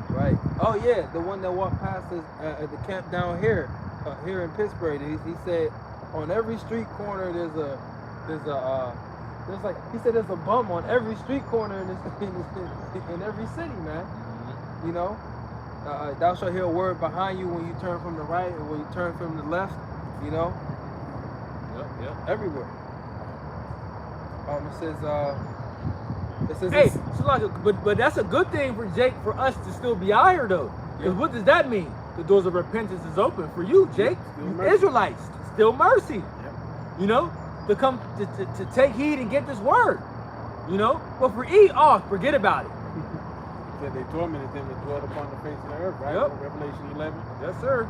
Right. Oh yeah, the one that walked past us at the camp down here, here in Pittsburgh. He said on every street corner there's a bum on every street corner in every city, man. You know, thou shalt hear a word behind you when you turn from the right and when you turn from the left. You know. Yep. Everywhere. It says. Hey, so like, but that's a good thing for Jake, for us to still be out here though. Because what does that mean? The doors of repentance is open for you, Jake. You Israelites, still mercy. Yep. You know, to come to take heed and get this word. You know, but for forget about it. Said they tormented them that dwelt upon the face of the earth, right? Yep. Revelation 11. Yes, sir.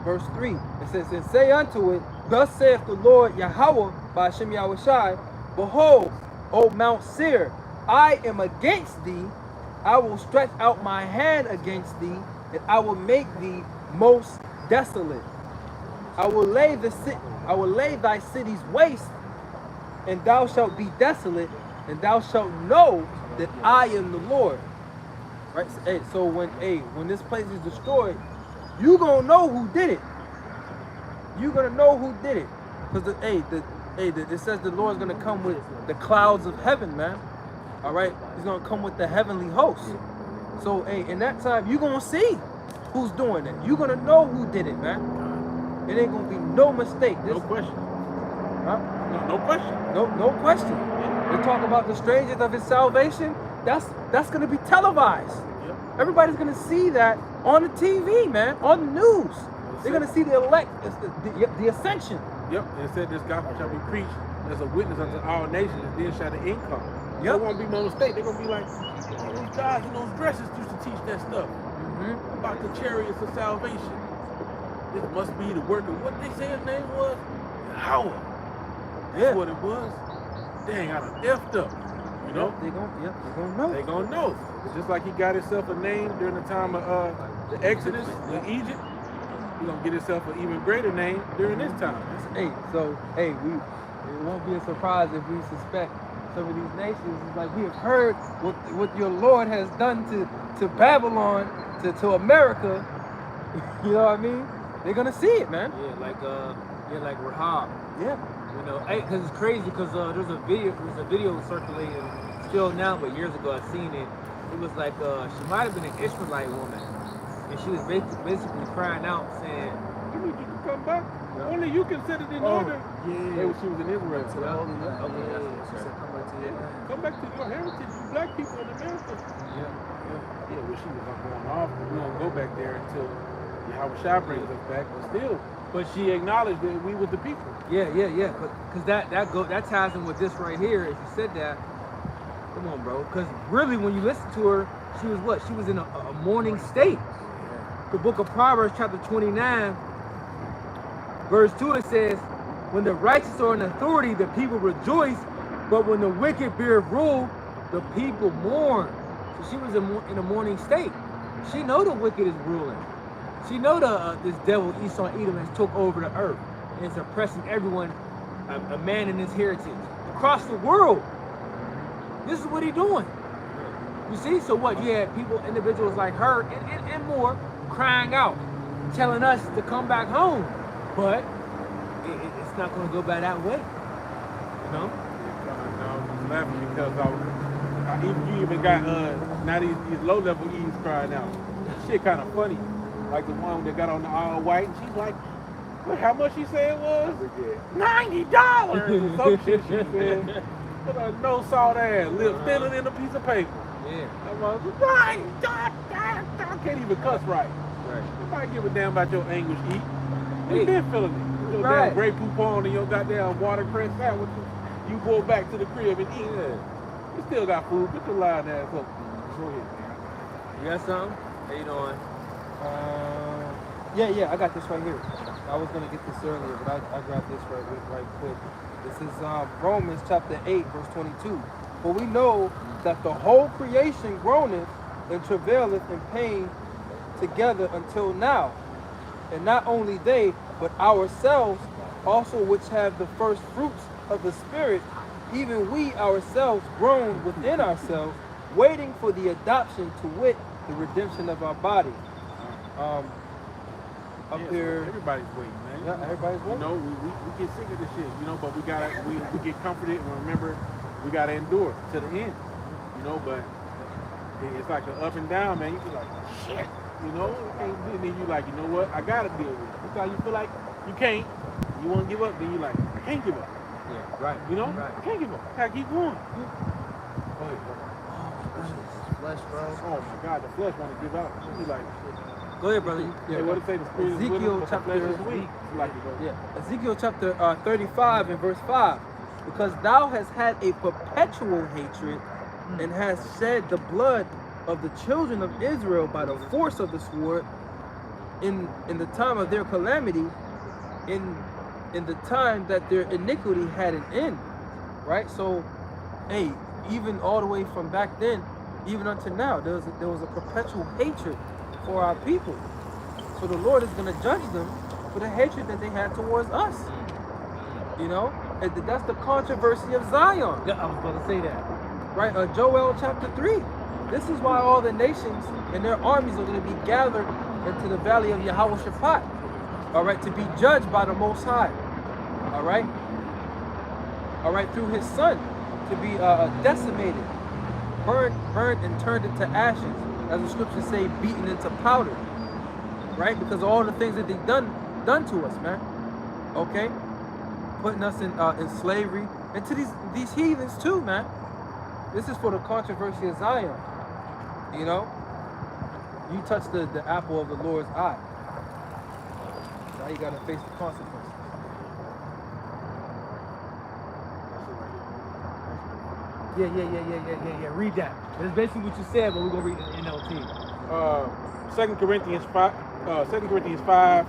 Verse 3, it says, and say unto it, thus saith the Lord Yahweh by Hashem Yahushai, behold, O Mount Seir, I am against thee, I will stretch out my hand against thee, and I will make thee most desolate. I will lay thy cities waste, and thou shalt be desolate, and thou shalt know that I am the Lord. Right? So when this place is destroyed, you gonna know who did it. You gonna know who did it, because it says the Lord's gonna come with the clouds of heaven, man. All right, He's gonna come with the heavenly hosts. So in that time, you gonna see who's doing it. You gonna know who did it, man. It ain't gonna be no mistake. No question. Huh? No question. No question. They talk about the strangers of His salvation. That's gonna be televised. Yep. Everybody's gonna see that on the TV, man, on the news. They're gonna see the ascension. Yep, and it said this gospel shall be preached as a witness unto all nations, and then shall the end come. Yep. There won't be no mistake. They're gonna be like, oh, those guys in those dresses used to teach that stuff about the chariots of salvation. This must be the work of what they say his name was? Yahweh. That's what it was. Dang, I done effed up. You know? They're gonna know. They gonna know. Just like he got himself a name during the time of the Exodus in Egypt, he gonna get himself an even greater name during this time. It won't be a surprise if we suspect some of these nations. It's like we have heard what your Lord has done to Babylon, to America. You know what I mean? They're gonna see it, man. Yeah, like Rahab. Yeah. You know, because it's crazy because there's a video circulating still now, but years ago I seen it. It was like she might have been an Israelite woman, and she was basically crying out saying, You need you to come back. Only you can set it in order. Yeah. She was in Israel. Come back to your heritage, you black people in America. Yeah, well, she was going off, but we don't go back there until Yahweh brings us back. But still, she acknowledged that we were the people. Yeah. Because that ties in with this right here. If you said that, come on, bro. Because really, when you listen to her, she was what? She was in a mourning state. The book of Proverbs, chapter 29, verse 2, it says, when the righteous are in authority, the people rejoice, but when the wicked bear rule, the people mourn. So she was in a mourning state. She know the wicked is ruling. She know this devil Esau Edom has took over the earth and is oppressing everyone, a man in his heritage across the world. This is what he doing. You see? So what? You had people, individuals like her and more crying out, telling us to come back home. But it's not going to go by that way. You know? No, I was laughing because you even got now these low-level Eves crying out. Shit kind of funny. Like the one that got on the all white, and she's like, look how much she said it was? $90 or some shit she said. With a no salt ass, lip thinner than a piece of paper. Yeah. I was like, I can't even cuss right. Nobody give a damn about your English eat. You been feeling it. Your damn Grey Poupon and your goddamn watercress sandwich. You go back to the crib and eat. Yeah. You still got food. Get your lying ass up. Go ahead, man. You got something? How you doing? Yeah, I got this right here. I was gonna get this earlier, but I grabbed this right quick. This is Romans chapter 8, verse 22. For we know that the whole creation groaneth and travaileth in pain together until now. And not only they, but ourselves also, which have the first fruits of the Spirit, even we ourselves groan within ourselves, waiting for the adoption, to wit, the redemption of our body. Up here, so everybody's waiting, man. Yeah, everybody's waiting. You know, we get sick of this shit, you know, but we get comforted and remember we gotta endure to the end, you know. But it's like an up and down, man. You feel like shit, you know. And then you like, you know what? I gotta deal with it. Sometimes you feel like you can't, you want to give up, then you like, I can't give up. Yeah, right. You know, Right. I can't give up. I gotta keep going. Go ahead, bro. Flesh, bro. Oh my God, the flesh want to give out. You like, Go ahead, brother. hey, what it say? The spirit is willing, Ezekiel but the flesh is chapter weak. Like it goes. Yeah, Ezekiel chapter 35 and verse 5. Because thou hast had a perpetual hatred and hast shed the blood of the children of Israel by the force of the sword in the time of their calamity, in the time that their iniquity had an end. Right? So, hey, even all the way from back then, even until now, there was a perpetual hatred for our people. So the Lord is going to judge them for the hatred that they had towards us. You know, and that's the controversy of Zion. Yeah, I was going to say that. Right? Joel chapter 3. This is why all the nations and their armies are going to be gathered into the valley of Yehoshaphat. All right, to be judged by the Most High. All right, through His Son, to be decimated, burned and turned into ashes, as the scriptures say, beaten into powder. Right, because of all the things that they've done to us, man. Okay, putting us in slavery, and to these heathens too, man. This is for the controversy of Zion. You know, you touch the apple of the Lord's eye. Now you gotta face the consequences. Yeah. Read that. That's basically what you said, but we're going to read it in NLT. 2 Corinthians 5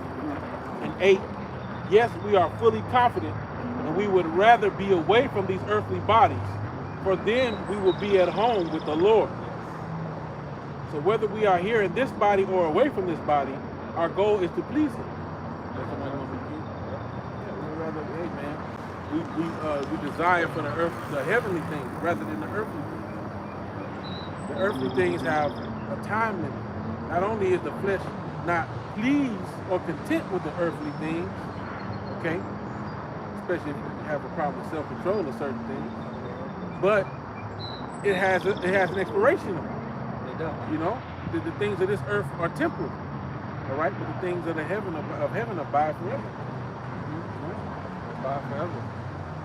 and 8. Yes, we are fully confident, and we would rather be away from these earthly bodies, for then we will be at home with the Lord. So whether we are here in this body or away from this body, our goal is to please Him. We desire for the heavenly things rather than the earthly things. The earthly things have a time limit. Not only is the flesh not pleased or content with the earthly things, okay, especially if you have a problem with self-control of certain things, but it has an expiration on it. It does. You know, the things of this earth are temporal, all right, but the things of heaven abide forever. Abide forever.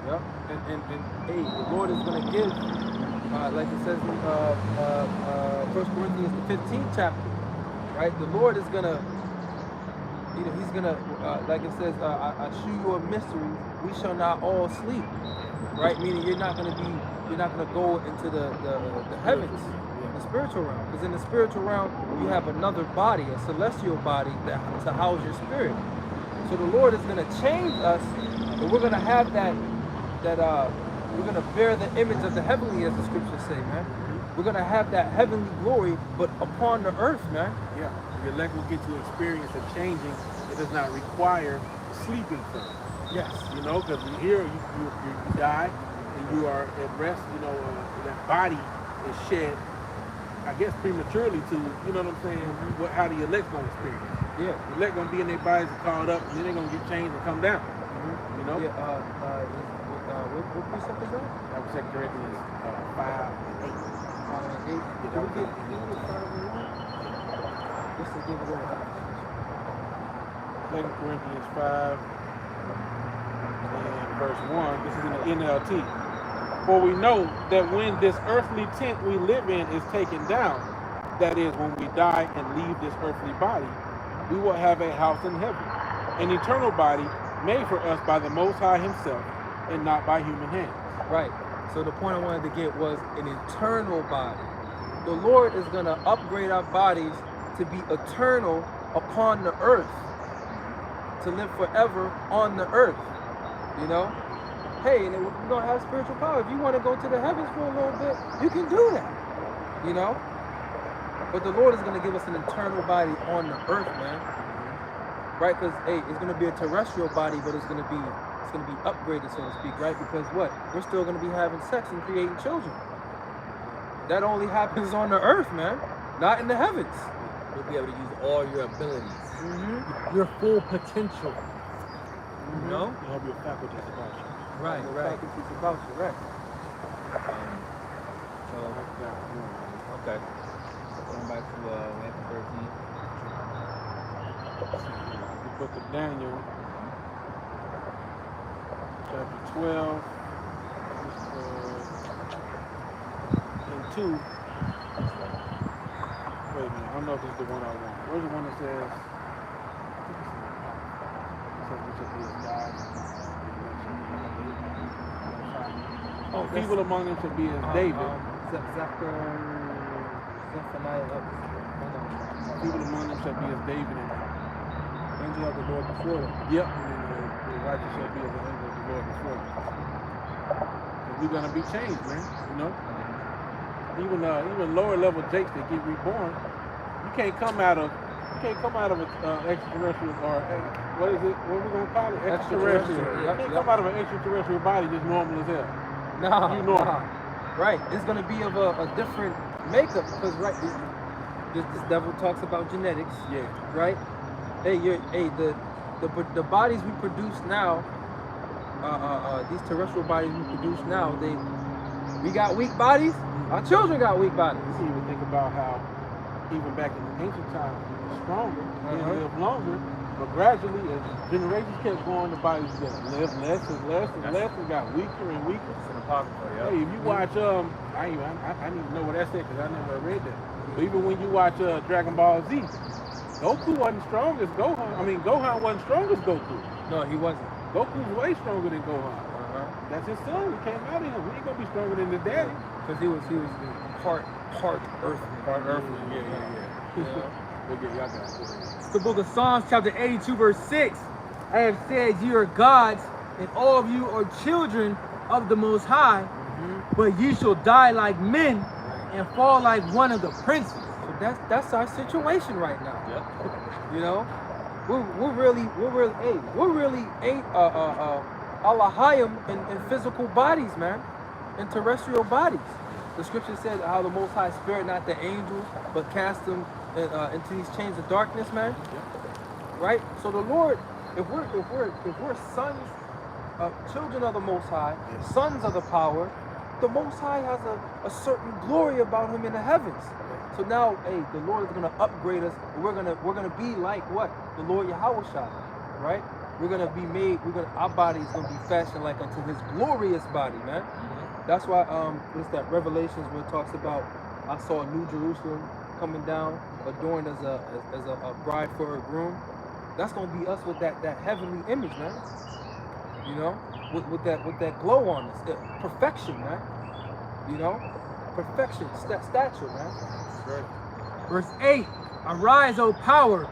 Yep. And hey, the Lord is going to give, like it says in 1 Corinthians the 15th chapter, right? The Lord is going to, you know, He's going to, like it says, I shew you a mystery, we shall not all sleep, right? Meaning you're not going to go into the heavens, the spiritual realm, because in the spiritual realm you have another body, a celestial body to house your spirit. So the Lord is going to change us, and we're going to have that we're going to bear the image of the heavenly, as the scriptures say, man. We're gonna have that heavenly glory, but upon the earth, man. Yeah, the elect will get to experience a changing. It does not require sleeping from. Yes. You know, because here you die and you are at rest. You know, that body is shed, I guess, prematurely to, you know what I'm saying, how the elect gonna experience. Yeah. The elect gonna be in their bodies and called up, and then they're gonna get changed and come down. You know? Yeah. What precept is that? That was 2 Corinthians 5 and 8. 5 and 8. Yeah, Can we get 5 and 1? Just to give it a 2 Corinthians 5 and verse 1. This is in the NLT. For we know that when this earthly tent we live in is taken down, that is, when we die and leave this earthly body, we will have a house in heaven, an eternal body made for us by the Most High Himself, and not by human hands. Right. So the point I wanted to get was an eternal body. The Lord is going to upgrade our bodies to be eternal upon the earth, to live forever on the earth. You know? Hey, and we're going to have spiritual power. If you want to go to the heavens for a little bit, you can do that. You know? But the Lord is going to give us an eternal body on the earth, man. Right? Because, hey, it's going to be a terrestrial body, but it's going to be upgraded, so to speak, right? Because what? We're still going to be having sex and creating children. That only happens on the earth, man. Not in the heavens. You'll be able to use all your abilities, your full potential. You know? You have your faculties about you. Right, right. Faculties about you, right. Okay. Going back to Matthew 13. The book of Daniel, chapter 12, and 2. Wait a minute, I don't know if this is the one I want. Where's the one that says, oh, people among them should be as David. People among them shall be as David and Angel of the Lord before them. yep, and then the righteous shall be as the angel of the Lord before them. Because we're gonna be changed, man. You know, even lower level jakes that get reborn, you can't come out of an extraterrestrial or what is it? What are we gonna call it? Extraterrestrial. You can't come out of an extraterrestrial body just normal as hell. Nah, You know. nah. Right. It's gonna be of a different makeup because this devil talks about genetics. Yeah. Right. Hey, the bodies we produce now, these terrestrial bodies we produce now, we got weak bodies. Our children got weak bodies. You even think about how even back in the ancient times we were stronger, they lived longer, but gradually as generations kept going, the bodies got lived less and less and less and got weaker and weaker. It's an apocrypha, yeah. Hey, if you watch I need to know what that said because I never read that. But even when you watch Dragon Ball Z, Goku wasn't strong as Gohan. I mean, Gohan wasn't strong as Goku. No, he wasn't. Goku's way stronger than Gohan. That's his son. He came out of him. He ain't gonna be stronger than his daddy. Because he was part earthly. Part earthly. Yeah. Y'all got it. It's the book of Psalms, chapter 82, verse 6. I have said ye are gods, and all of you are children of the Most High, but ye shall die like men and fall like one of the princes. So that's our situation right now. Yep. You know, we're really ain't Allahayim in physical bodies, man, in terrestrial bodies. The scripture said how the Most High spared not the angels, but cast them into these chains of darkness, man. Right. So the Lord, if we're sons, children of the Most High, sons of the power, the Most High has a certain glory about Him in the heavens. So now, hey, the Lord is gonna upgrade us. We're gonna be like what? The Lord Yahushua, right? We're gonna be made. Our body is gonna be fashioned like unto His glorious body, man. That's why it's that Revelations where it talks about I saw a New Jerusalem coming down, adorned as a bride for her groom. That's gonna be us with that heavenly image, man. You know, with that glow on us, perfection, man. You know, perfection, stature, man. Right. Verse 8, arise, O power,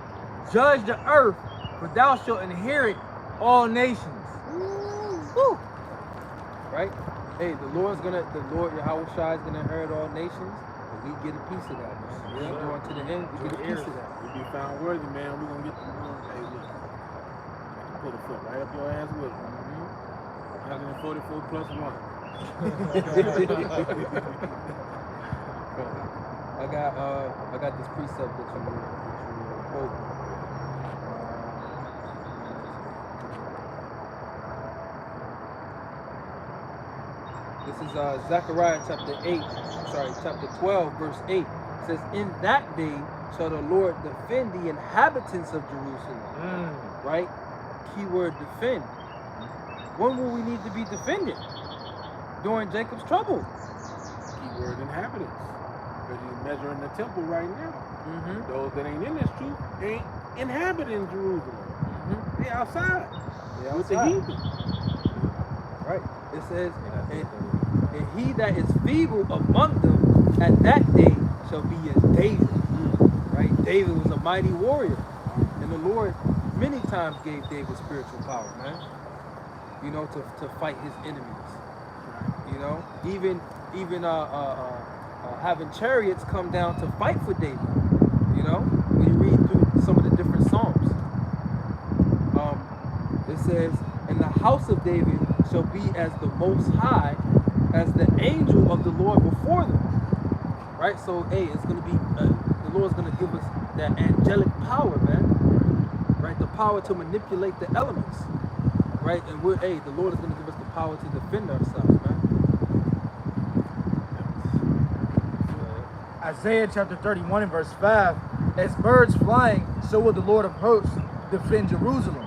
judge the earth, for thou shalt inherit all nations. Right? Hey, the Lord Yahushua is gonna inherit all nations. But we get a piece of that, man. We ain't going to the end. We get a piece of that. We be found worthy, man. We're gonna get the hey, look. Put a foot right up your ass with it. 144 plus 1. I got this precept that you quote. This is Zechariah chapter 12, verse 8. It says, "In that day shall the Lord defend the inhabitants of Jerusalem." Right? Keyword defend. When will we need to be defended? During Jacob's trouble. Keyword inhabitants. Because you're measuring the temple right now. Those that ain't in this truth ain't inhabiting Jerusalem. They outside. With the heathen. Right. It says, and he that is feeble among them at that day shall be as David. Right? David was a mighty warrior. And the Lord many times gave David spiritual power, man. You know, to fight his enemies. You know, even having chariots come down to fight for David. You know, when you read through some of the different Psalms, it says, "And the house of David shall be as the Most High, as the angel of the Lord before them." Right. So, hey, it's gonna be the Lord's gonna give us that angelic power, man. Right, the power to manipulate the elements. Right, and the Lord is gonna give us the power to defend ourselves, man. Isaiah chapter 31 and verse 5. As birds flying, so will the Lord of hosts defend Jerusalem.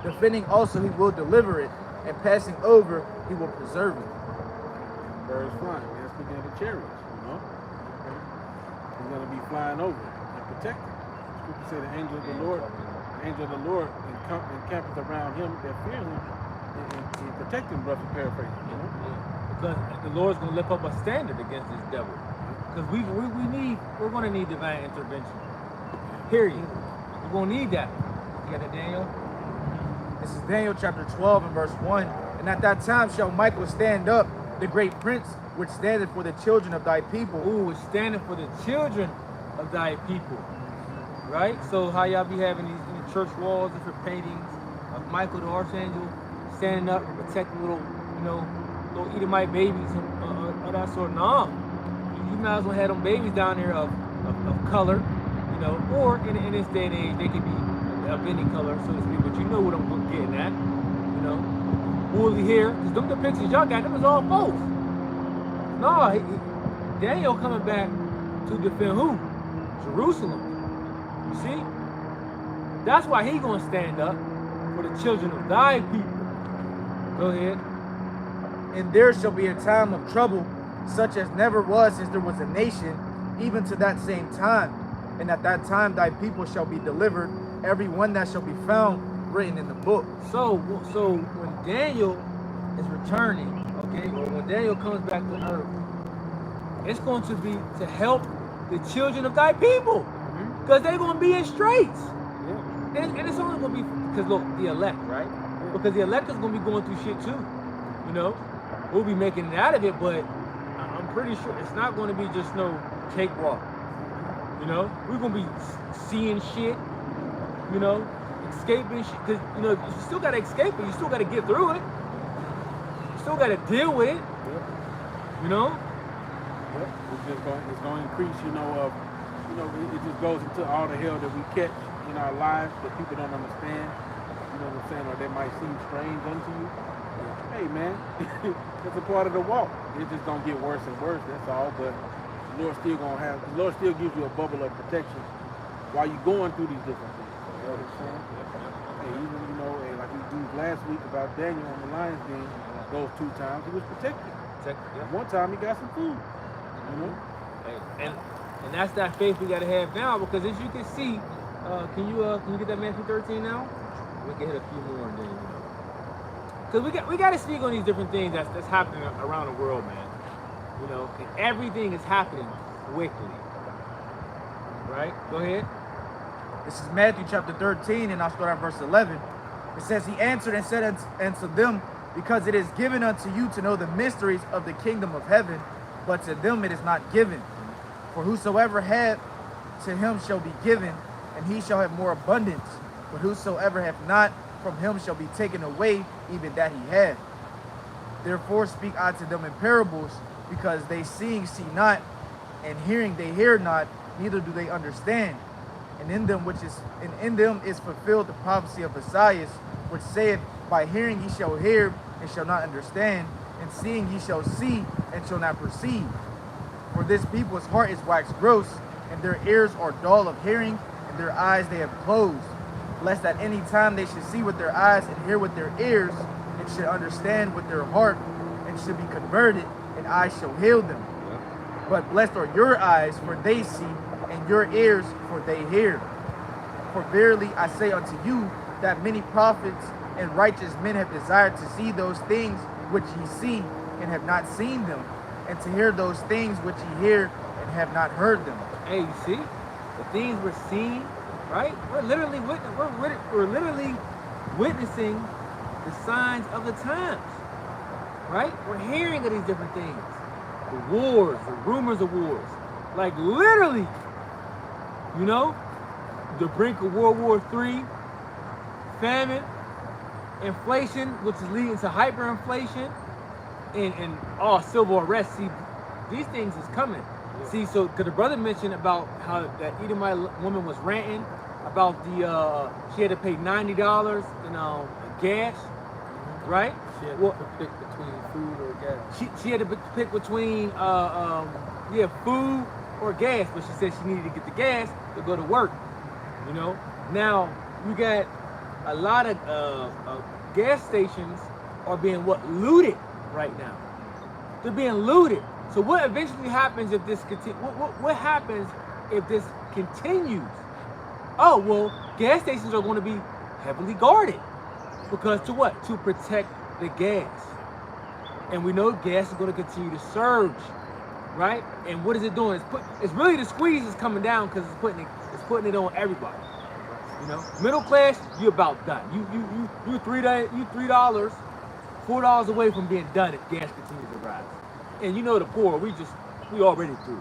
Defending also, he will deliver it, and passing over, he will preserve it. Birds flying. Man, speaking of the chariots, you know. He's going to be flying over and protecting. Scripture say the angel of the Lord encampeth around him that fear him and protect him, roughly paraphrasing. You know? Because the Lord's going to lift up a standard against this devil. Because we're going to need divine intervention. Period. We're going to need that. You got that, Daniel? This is Daniel chapter 12 and verse 1. And at that time shall Michael stand up, the great prince, which standeth for the children of thy people. Ooh, it's standing for the children of thy people. Right? So how y'all be having these church walls, different paintings of Michael the Archangel standing up and protecting little Edomite babies or that sort. No. You might as well have them babies down there of color, you know, or in this day and age they could be of any color, so to speak, but you know what I'm getting at, you know. Woolly hair, because them depictions y'all got, them is all false. No, Daniel coming back to defend who? Jerusalem. You see? That's why he gonna stand up for the children of thy people. Go ahead. And there shall be a time of trouble, such as never was since there was a nation, even to that same time. And at that time thy people shall be delivered, every one that shall be found written in the book. So when Daniel is returning, okay, or when Daniel comes back to earth, it's going to be to help the children of thy people, because they're going to be in straits. And it's only going to be because look, the elect, right? Because the elect is going to be going through shit too. You know, we'll be making it out of it, but I'm pretty sure it's not going to be just no cakewalk. You know, we're going to be seeing shit. You know, escaping shit, because you know you still gotta escape it. You still gotta get through it. You still gotta deal with it. You know. It's going to increase. You know, it just goes into all the hell that we catch in our lives that people don't understand. You know what I'm saying? Or they might seem strange unto you. Hey man, it's a part of the walk. It's just gonna get worse and worse. That's all. But the Lord still gives you a bubble of protection while you're going through these different things. You know what I'm saying? Hey, even, like we used last week about Daniel on the lion's den, those 2 times he was protected. One time he got some food. You know? Hey, and that's that faith we gotta have now, because as you can see, can you get that Matthew 13 now? We can hit a few more and then, because we gotta speak on these different things that's happening around the world, man. You know, and everything is happening quickly. Right? Go ahead. This is Matthew chapter 13, and I'll start at verse 11. It says, he answered and said unto them, because it is given unto you to know the mysteries of the kingdom of heaven, but to them it is not given. For whosoever hath, to him shall be given, and he shall have more abundance. But whosoever hath not, from him shall be taken away even that he hath. Therefore speak I to them in parables, because they seeing see not, and hearing they hear not, neither do they understand. And in them is fulfilled the prophecy of Esaias, which saith, by hearing ye shall hear, and shall not understand, and seeing ye shall see, and shall not perceive. For this people's heart is waxed gross, and their ears are dull of hearing, and their eyes they have closed, lest at any time they should see with their eyes, and hear with their ears, and should understand with their heart, and should be converted, and I shall heal them. But blessed are your eyes, for they see, and your ears, for they hear. For verily I say unto you, that many prophets and righteous men have desired to see those things which ye see, and have not seen them, and to hear those things which ye hear, and have not heard them. Hey, you see, the things we're seeing, right? We're literally witnessing the signs of the times, right? We're hearing of these different things, the wars, the rumors of wars, like literally, you know, the brink of World War III, famine, inflation, which is leading to hyperinflation, and civil unrest. See, these things is coming. See, so because the brother mentioned about how that Edomite woman was ranting about the she had to pay $90 in gas, right? She had Well, to pick between food or gas. she had to pick between food or gas, but she said she needed to get the gas to go to work. You know, now you got a lot of gas stations are being looted right now. They're being looted. So what eventually happens if this what happens if this continues? Oh, well, gas stations are going to be heavily guarded because to what? To protect the gas. And we know gas is going to continue to surge, right? And what is it doing? It's really the squeeze is coming down because it's putting it on everybody. You know, middle class, you're about done. You $3, $4 away from being done if gas continues to rise. And you know the poor, we already through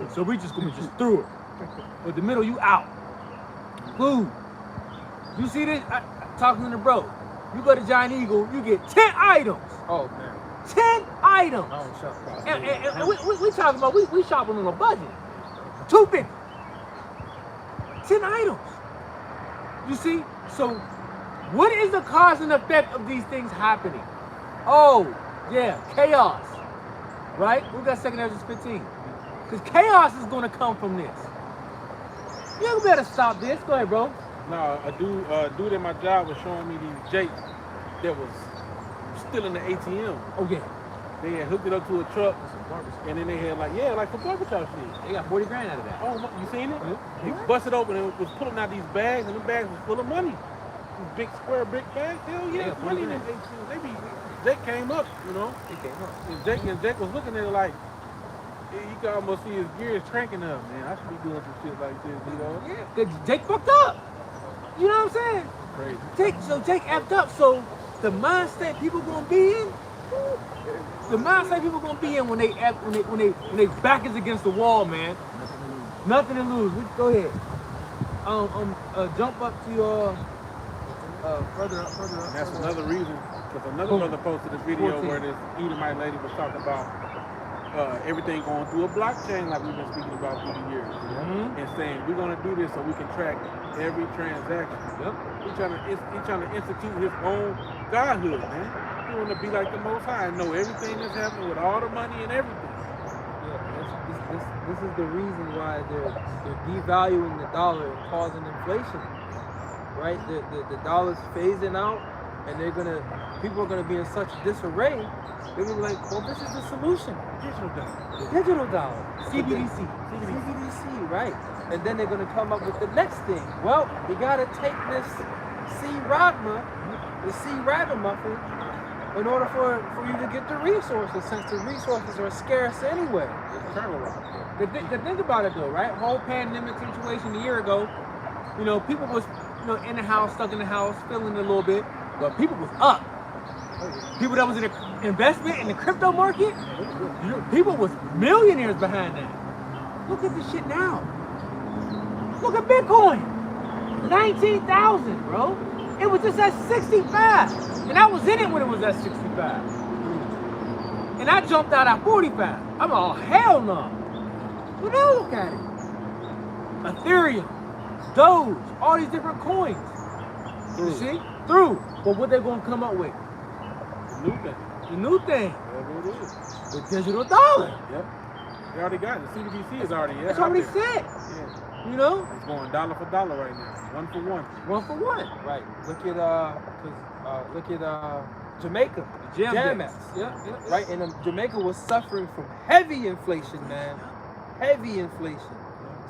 it. So we just gonna just through it. But the middle, you out. Food. You see this? Talking to the bro. You go to Giant Eagle, you get 10 items. Oh man. 10 items. I don't shop for And we talking about we shopping on a budget. $250. 10 items. You see? So what is the cause and effect of these things happening? Oh, yeah, chaos. Right? We got 2 Ezra 15. Because chaos is going to come from this. You better stop this. Go ahead, bro. No, a dude at my job was showing me these jakes that was still in the ATM. Oh, yeah. They had hooked it up to a truck, and then they had like some barbershop shit. They got 40 grand out of that. Oh, you seen it? Yeah. He busted open and was pulling out these bags, and the bags was full of money. These big square brick bags. Hell yeah, Yeah, money in them ATM. Jake came up, you know. He came up. And Jake was looking at it like, you can almost see his gears cranking up, man. I should be doing some shit like this, you know? Yeah, because Jake fucked up. You know what I'm saying? Crazy. Jake effed up. So the mindset people gonna be in, when they back is against the wall, man. Nothing to lose. Go ahead. Jump up to your further up. And that's another reason, because another brother posted a video 14. where this Edomite lady was talking about everything going through a blockchain like we've been speaking about through the years. Mm-hmm. And saying, we're going to do this so we can track every transaction. Yep. He's trying to institute his own godhood, man. He want to be like the Most High and know everything that's happening with all the money and everything. Yeah, this is the reason why they're devaluing the dollar and causing inflation. Right? The dollar's phasing out, and people are gonna be in such disarray. They're gonna be like, well, this is the solution. Digital dollar. CBDC, right? And then they're gonna come up with the next thing. Well, we gotta take this the ragamuffin, in order for you to get the resources, since the resources are scarce anyway. The think about it though, right? Whole pandemic situation a year ago, people was in the house, stuck in the house, feeling it a little bit, but people was up. People that was in the investment in the crypto market, people was millionaires behind that. Look at this shit now. Look at Bitcoin. 19,000, bro. It was just at 65. And I was in it when it was at 65. And I jumped out at 45. I'm all, hell no. But now look at it. Ethereum, Doge, all these different coins. You see? Through. But what they gonna come up with? New thing. The new thing. Whatever it is. The digital dollar. Yep. They already got it. The CBDC is already It's out already there. set. Yeah. You know? It's going dollar for dollar right now. 1 for 1. 1 for 1. Right. Look at Jamaica. Jam-X. Yeah. Right, and Jamaica was suffering from heavy inflation, man. Heavy inflation.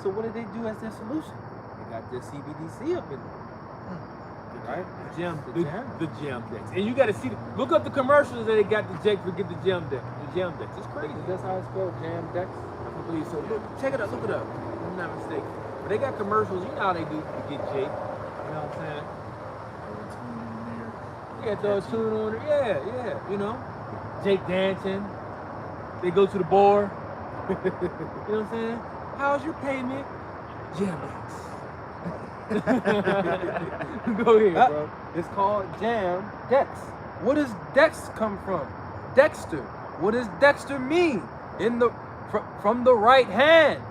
So what did they do as their solution? They got their CBDC up in there. Right? The gem Jam. decks. And you gotta see look up the commercials that they got the Jake forget the gem deck. The gem decks. It's crazy. That's how it's spelled, Jam Dex. I believe so. Look, check it out, look it up. If I'm not mistaken. But they got commercials, you know how they do to get Jake. You know what I'm saying? You got those tune on it. Yeah, you know. Jake dancing. They go to the bar. You know what I'm saying? How's your payment? Jam decks. Go ahead, bro. It's called Jam Dex. What does Dex come from? Dexter. What does Dexter mean? From the right hand.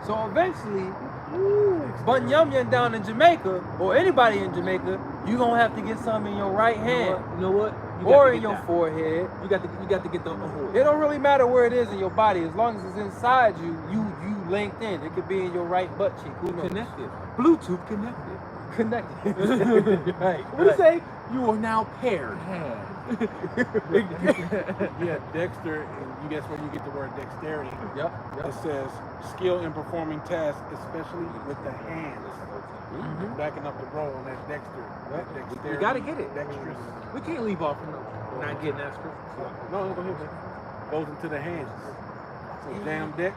So eventually, Bunyamyan down in Jamaica, or anybody in Jamaica, you gonna have to get some in your right hand, You know what? You or got to in get your that. forehead. You got to get the whole. It don't really matter where it is in your body, as long as it's inside you. You linked in. It could be in your right butt cheek. Who knows? Connected. Bluetooth connected. Connected. Right. What do you say? You are now paired. Yeah, Dexter, and you guess where you get the word dexterity. Yep. It says skill in performing tasks, especially with the hands. Backing up the roll on that Dexter. That dexterity. You gotta get it. Dexterous. We can't leave off from not getting that script. No, go ahead, man. Goes into the hands. So jam Dex.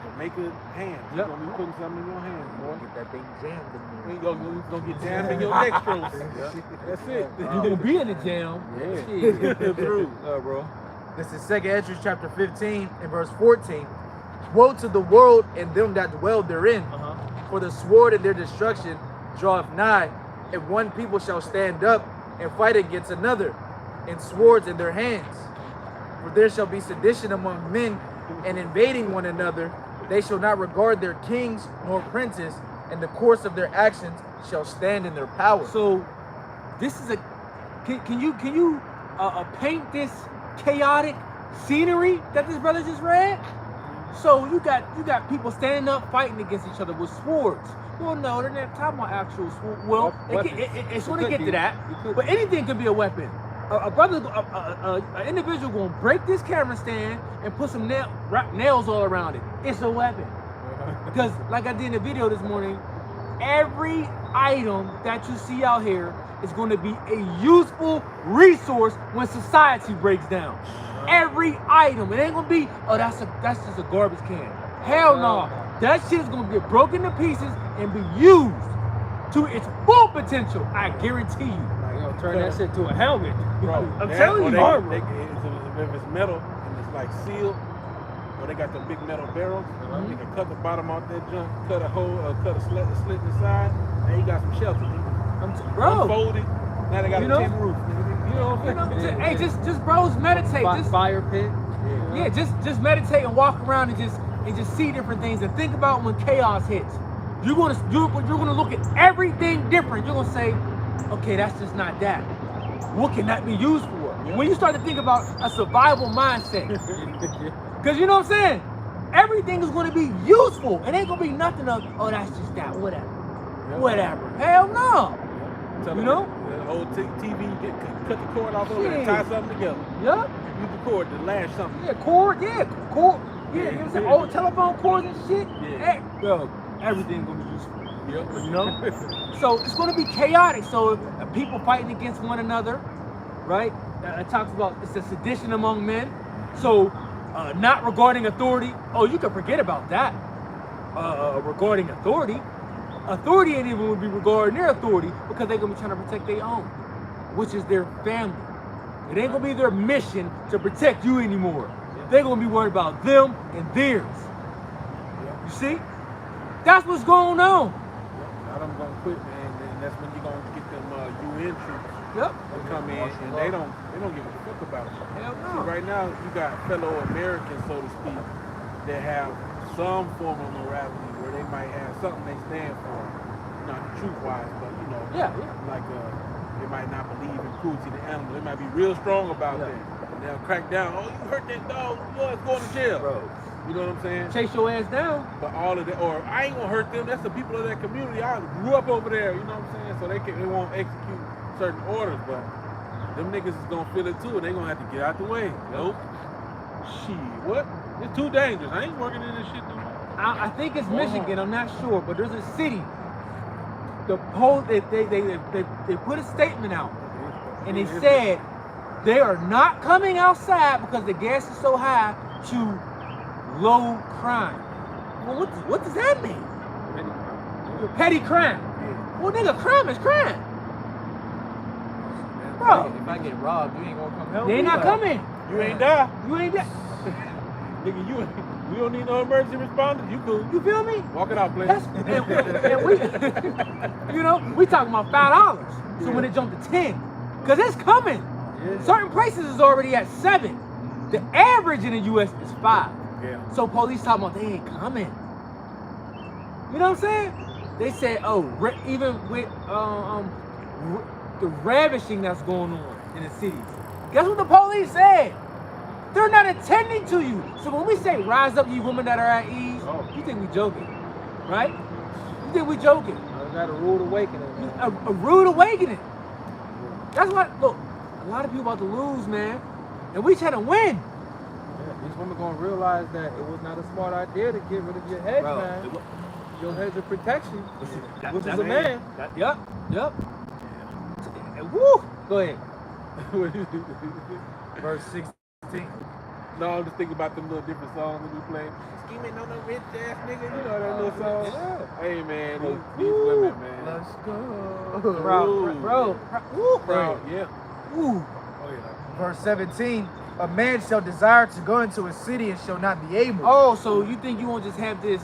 Jamaica hands. Yep. You're gonna be putting something in your hands, boy. Get that thing jammed in You there. gonna get jammed in your dextrose. That's it. You gonna be in the jam. Yeah. Shit. Through. Bro. This is 2nd Esdras chapter 15 and verse 14. Woe to the world and them that dwell therein, for the sword of their destruction draweth nigh, and one people shall stand up and fight against another, and swords in their hands. For there shall be sedition among men, and invading one another. They shall not regard their kings nor princes, and the course of their actions shall stand in their power. So this is a. Can you paint this chaotic scenery that this brother just read? So you got people standing up fighting against each other with swords. Well, no, they're not talking about actual sword. Well, it's going to get to that. But anything could be a weapon. An individual going to break this camera stand and put some nails all around it. It's a weapon. Because, like I did in the video this morning, every item that you see out here is going to be a useful resource when society breaks down. Every item. It ain't going to be, oh, that's just a garbage can. Hell no. That shit is going to get broken to pieces and be used to its full potential. I guarantee you. Turn that shit to a helmet. Bro, I'm telling you, if it's metal and it's like sealed, or they got the big metal barrels, they can cut the bottom off that junk, cut a hole, cut a slit in the side, and you got some shelter. Bro. Unfolded. Now they got a tin roof. You know what I'm saying? Hey, just bros, meditate. Just Fire pit. yeah, just meditate and walk around and just see different things and think about when chaos hits. You're gonna look at everything different. You're gonna say, okay, that's just not that. What can that be used for? When you start to think about a survival mindset, because you know what I'm saying, everything is going to be useful. It ain't gonna be nothing of, oh, that's just that, whatever. Hell no. Tell You them know? the old TV, cut the cord off over and tie something together. Yeah. Use the cord to lash something. Yeah, cord. Yeah, you know what I'm saying? Old telephone cords and shit. Yeah. Bro, everything's gonna be useful. Yep. You know? So it's gonna be chaotic. So people fighting against one another, right? It talks about it's a sedition among men. So not regarding authority. Oh, you can forget about that. Regarding authority. Authority ain't even would be regarding their authority because they're gonna be trying to protect their own, which is their family. It ain't gonna be their mission to protect you anymore. They're gonna be worried about them and theirs. You see? That's what's going on. Now them gonna quit, man, and that's when you're gonna get them UN troops Yep. to come in, and they don't give a fuck about it. Hell See, no. right now you got fellow Americans, so to speak, that have some form of morality where they might have something they stand for, not truth-wise, but you know, Yeah. like they might not believe in cruelty to animals. They might be real strong about Yeah. that. And they'll crack down. Oh, you hurt that dog, boy, it's going to jail. Bro. You know what I'm saying? Chase your ass down. But all of that, or I ain't gonna hurt them. That's the people of that community. I grew up over there. You know what I'm saying? So they won't execute certain orders, but them niggas is gonna feel it too, and they gonna have to get out the way. Nope. Shit, what? It's too dangerous. I ain't working in this shit no more. I think it's Go Michigan. home. I'm not sure, but there's a city. The they put a statement out, and they said they are not coming outside because the gas is so high to low crime. Well, what does that mean? Petty crime. Well, nigga, crime is crime. Bro, If I get robbed, you ain't gonna come help they me. not coming. You ain't die. You ain't that. Nigga, you don't need no emergency responders. You cool. You feel me? Walk it out, please. That's and we, you know, we talking about $5. So when it jumped to 10, cause it's coming. Certain places is already at 7. The average in the U.S. is 5. Yeah. So police talking about they ain't coming. You know what I'm saying? They said, oh, even with the ravishing that's going on in the cities. Guess what the police said? They're not attending to you. So when we say rise up, you women that are at ease, you think we joking, right? You think we joking? I got a rude awakening. A rude awakening. That's what, look, a lot of people about to lose, man. And we trying to win. Yeah, these women gonna realize that it was not a smart idea to get rid of your hedge, Bro, man. Your hedge of protection, That- which is that- a man. Yep. And woo! Go ahead. Verse 16. No, I'm just thinking about them little different songs that we play. Scheming on the rich ass nigga, you know that little song? Yeah. Hey man, these women, man. Let's go. Bro. Woo, Bro, yeah. Woo. Oh yeah. Verse 17. A man shall desire to go into a city and shall not be able. Oh, so you think you won't just have this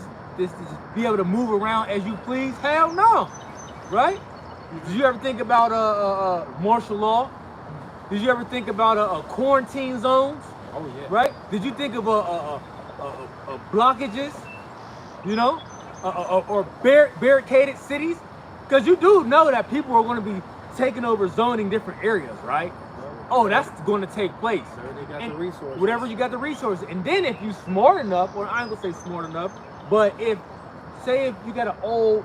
be able to move around as you please? Hell no. Right? Did you ever think about martial law? Did you ever think about quarantine zones? Oh yeah. Right? Did you think of blockages? You know, or barricaded cities? Because you do know that people are going to be taking over zoning different areas, right? Oh, that's going to take place. They got And the resources. whatever you got the resources, and then if you smart enough, or I ain't gonna say smart enough, but if you got an old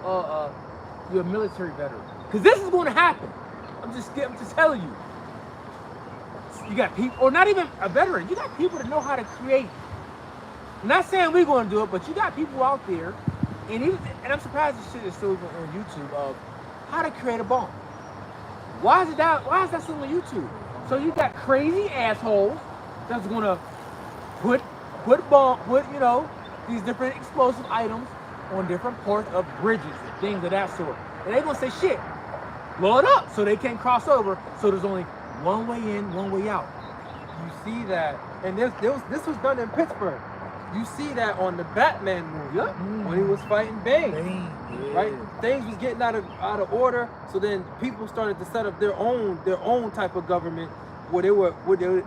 you're a military veteran, because this is going to happen. I'm just telling you. You got people, or not even a veteran. You got people that know how to create. I'm not saying we're going to do it, but you got people out there, and I'm surprised this shit is still even on YouTube of how to create a bomb. Why is that still on YouTube? So you got crazy assholes that's gonna put these different explosive items on different parts of bridges and things of that sort. And they gonna say shit, blow it up so they can't cross over. So there's only one way in, one way out. You see that, and this was done in Pittsburgh. You see that on the Batman movie when he was fighting Bane. Right, things was getting out of order. So then people started to set up their own type of government where they were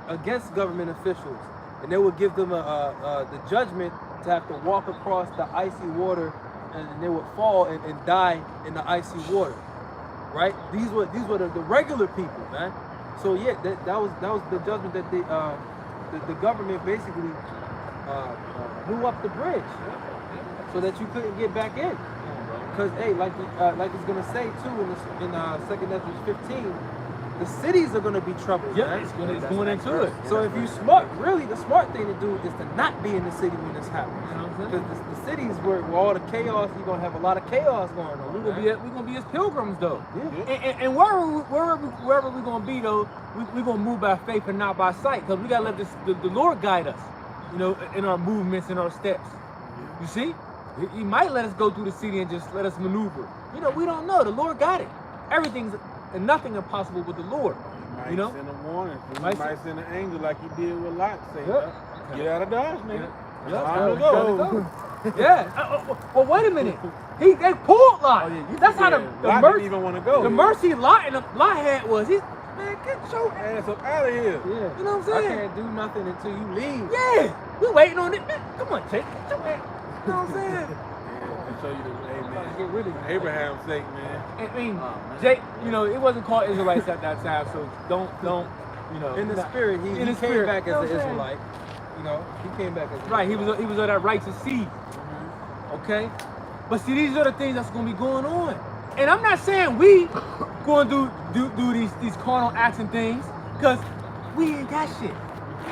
against government officials, and they would give them the judgment to have to walk across the icy water, and they would fall and die in the icy water. Right, these were the regular people, man. So yeah, that was the judgment that the government basically blew up the bridge so that you couldn't get back in. Because hey, like it's gonna say too in 2 Ezra 15, the cities are gonna be troubled. Yeah, man. it's going into it. So if you smart, really the smart thing to do is to not be in the city when this happens. You know what I'm saying? Because the cities where all the chaos, you're gonna have a lot of chaos going on. We're gonna be as pilgrims though. Yeah. And wherever we're gonna be though, we're gonna move by faith and not by sight, because we gotta let the Lord guide us, you know, in our movements and our steps. You see, He might let us go through the city and just let us maneuver. You know, we don't know. The Lord got it. Everything's and nothing impossible with the Lord. Might You know? send a warning. He Might might send an angel like he did with Lot. Say, Yep. get out of Dodge, nigga. Yep. Time to Go. go. Yeah. Well, wait a minute. They pulled Lot. Oh, yeah, you That's how the Lot mercy. didn't even want to go. The mercy Lot had was man, get your Ass up out of here. Yeah. You know what I'm I saying? can't do nothing until you leave. Yeah, we waiting on it. Man, come on, Jake. Get your ass. You know what I'm saying? Yeah, to show you the, hey, Trying to man. get rid of you. Abraham's sake, man. I mean, Oh, man. Jake, you know, it wasn't called Israelites at that time, so don't, you know. In the not- spirit, he in the came spirit. back You know as an what I'm saying? Israelite. You know, he came back as an Right, he Israelite. was of that righteous seed. Okay, but see, these are the things that's gonna be going on, and I'm not saying we gonna do these carnal acts and things, cause we ain't got shit.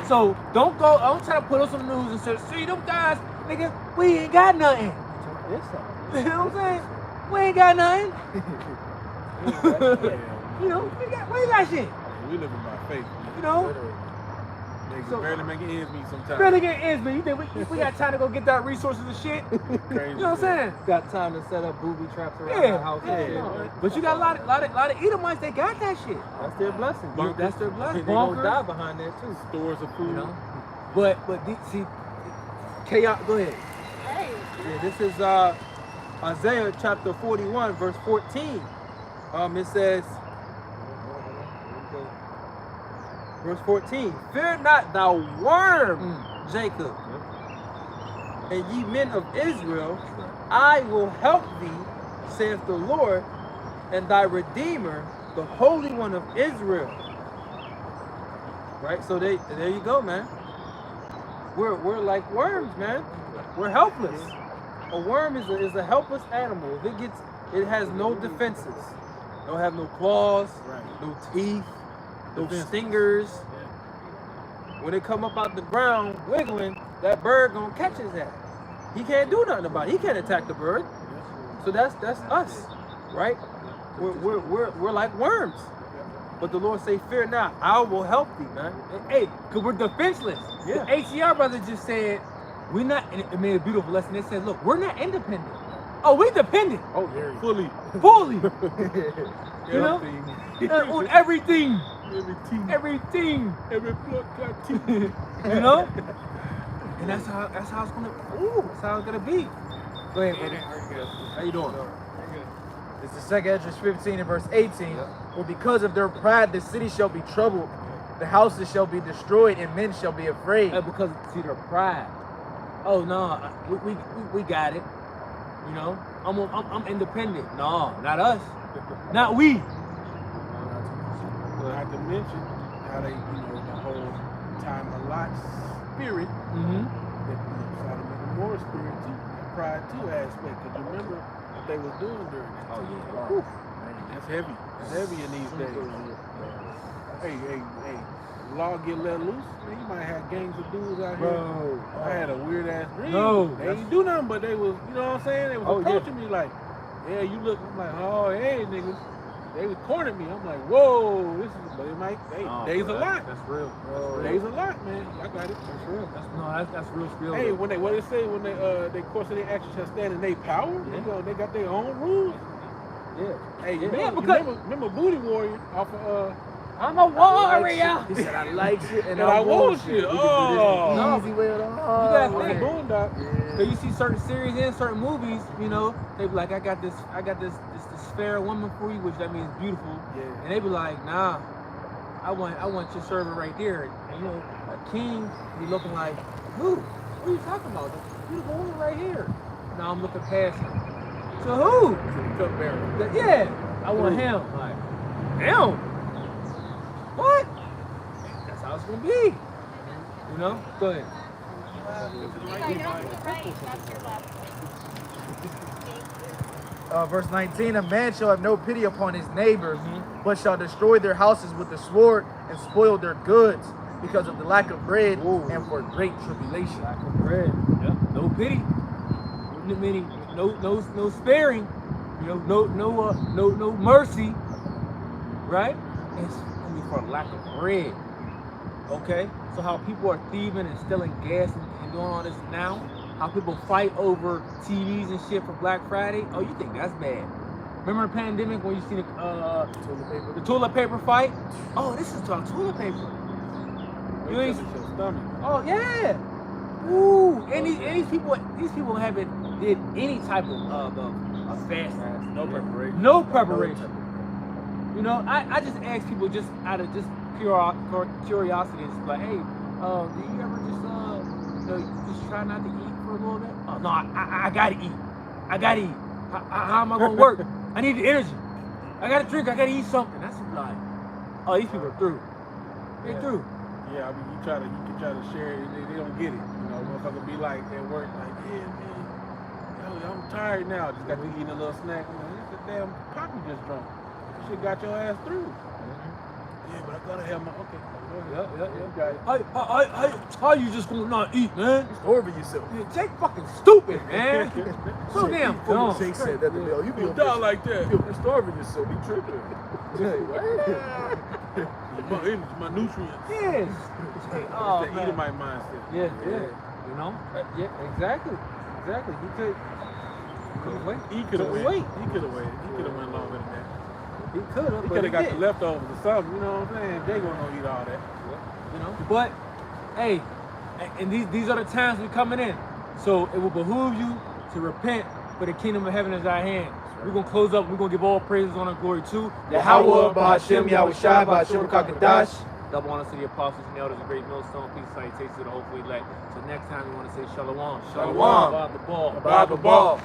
So don't try to put us on the news and say, see them guys, nigga, we ain't got nothing. Yes, sir. You know what I'm saying? We ain't got nothing. Yeah. You know, we ain't got shit. We living by faith, man. You know, Niggas So- barely making ends meet sometimes. barely get ends, man. You think we got time to go get that resources and shit? Crazy. You know what I'm saying? Got time to set up booby traps around Yeah, the house. yeah. and shit. But you got a lot of Edomites. They got that shit. That's their blessing. Bunkers. That's their blessing. They gonna Bunkers. die behind that too. Stores of food. You know, but see, chaos. Go ahead. Yeah, this is Isaiah chapter 41, verse 14. It says, verse 14, fear not thou worm, Jacob, and ye men of Israel, I will help thee, saith the Lord, and thy Redeemer, the Holy One of Israel. Right, so there you go, man. We're like worms, man. We're helpless. A worm is a helpless animal. It has no defenses. Don't have no claws, Right. no teeth, no Defenses. stingers. Yeah. When it come up out the ground wiggling, that bird gonna catch his ass. He can't do nothing about it. He can't attack the bird. So that's us, right? We're like worms. But the Lord say, fear not, I will help thee, man. Hey, cause we're defenseless. Yeah. The HCR brother just said we're not. And it made a beautiful lesson. They said, look, we're not independent. Oh, we dependent Oh, very Fully. fully You know? Everything. on everything, Everything. everything. Every plot got teeth. You know. And that's how it's gonna. Ooh, that's how it's gonna be. Go ahead, brother. How you doing? It's the second Esdras 15 and verse 18. For because of their pride, the city shall be troubled, the houses shall be destroyed, and men shall be afraid. Because see their pride. Oh no, we got it. You know, I'm independent. No, not us. Not we. Not to mention how they, the whole time a lot spirit, Mm-hmm. that Sodom and Gomorrah spirit too, that pride too aspect. Cause you remember what they was doing during that time. Oh yeah. That's heavy. That's heavy in these days. Hey. Law get let loose, man, you might have gangs of dudes out here. Bro. I had a weird ass dream. No, They that's- ain't do nothing, but they was, you know what I'm saying? They was Oh, yeah. approaching me like, yeah, you look, I'm like, oh, hey, niggas. They was cornering me. I'm like, whoa, this is, but it might, days a lot. That's real. Days a lot, man. I got it. That's real. That's real spill. Hey, what they say when they course of their actions shall stand in their power, they got their own rules. yeah. Hey, you Yeah, remember, because- remember Booty Warrior off of I'm a warrior. He said, I like shit and and I want shit. shit. We can do Oh, this the easy way or the hard gotta way. think. Boondock. So you see certain series and certain movies, you know, they be like, I got this fair woman for you, which that means beautiful. Yeah. And they be like, nah, I want your servant right there. And you know, a king be looking like, who? What are you talking about? The beautiful woman right here. Now I'm looking past him. So who? Cupbearer. Yeah, I want him. Like, him? What? That's how it's gonna be. You know? Go ahead. Verse 19, a man shall have no pity upon his neighbor, but shall destroy their houses with the sword and spoil their goods because of the lack of bread and for great tribulation. Lack of bread. Yep. No pity. Meaning no sparing. You know, no mercy. Right? It's only for lack of bread. Okay? So how people are thieving and stealing gas and doing all this now, how people fight over TVs and shit for Black Friday, oh, you think that's bad. Remember the pandemic when you see Toilet paper. the toilet paper fight? Oh, this is about toilet paper. You ain't. Your stomach. Oh yeah. Ooh, and these people haven't did any type of fast. No preparation. No preparation. You know, I just ask people just out of just pure curiosity, just like, hey, do you ever just just try not to eat for a little bit? Oh no, I gotta eat. I gotta eat. How am I gonna work? I need the energy. I gotta drink. I gotta eat something. That's like, oh, these people are through. They're through. Yeah, I mean, you can try to share it, they don't get it. You know, motherfucker be like at work, like, yeah, man, yo, I'm tired now. Just got to eat a little snack. Man, it's the damn pop you just drunk. Shit got your ass through. Yeah, but I gotta have my okay. Yeah. How you just gonna not eat, man? Starving yourself. Yeah, Jake fucking stupid, man. So damn dumb. Jake said that to me. Oh, you be You die like that. you starving yourself. You tripping. My nutrients. Yes. Oh, It's the man. Edomite mindset. Yeah. You know? Yeah, exactly. He could wait. He could have Wait. waited. He could have waited. He could have went longer than that. He could have. He could have got the leftovers or something. You know what I'm saying? They gonna eat all that. You know. But hey, and these are the times we're coming in. So it will behoove you to repent, for the kingdom of heaven is at hand. We're gonna close up. We're gonna give all praises, honor, and glory to Yahweh, Ba'ashem, Yahushua, Ba'ashem, Kakadash. double honor to the apostles and elders, a great millstone, peace, salutations to the hopefully elect. So next time we want to say shalom. Shalom. Above the ball. Above the ball.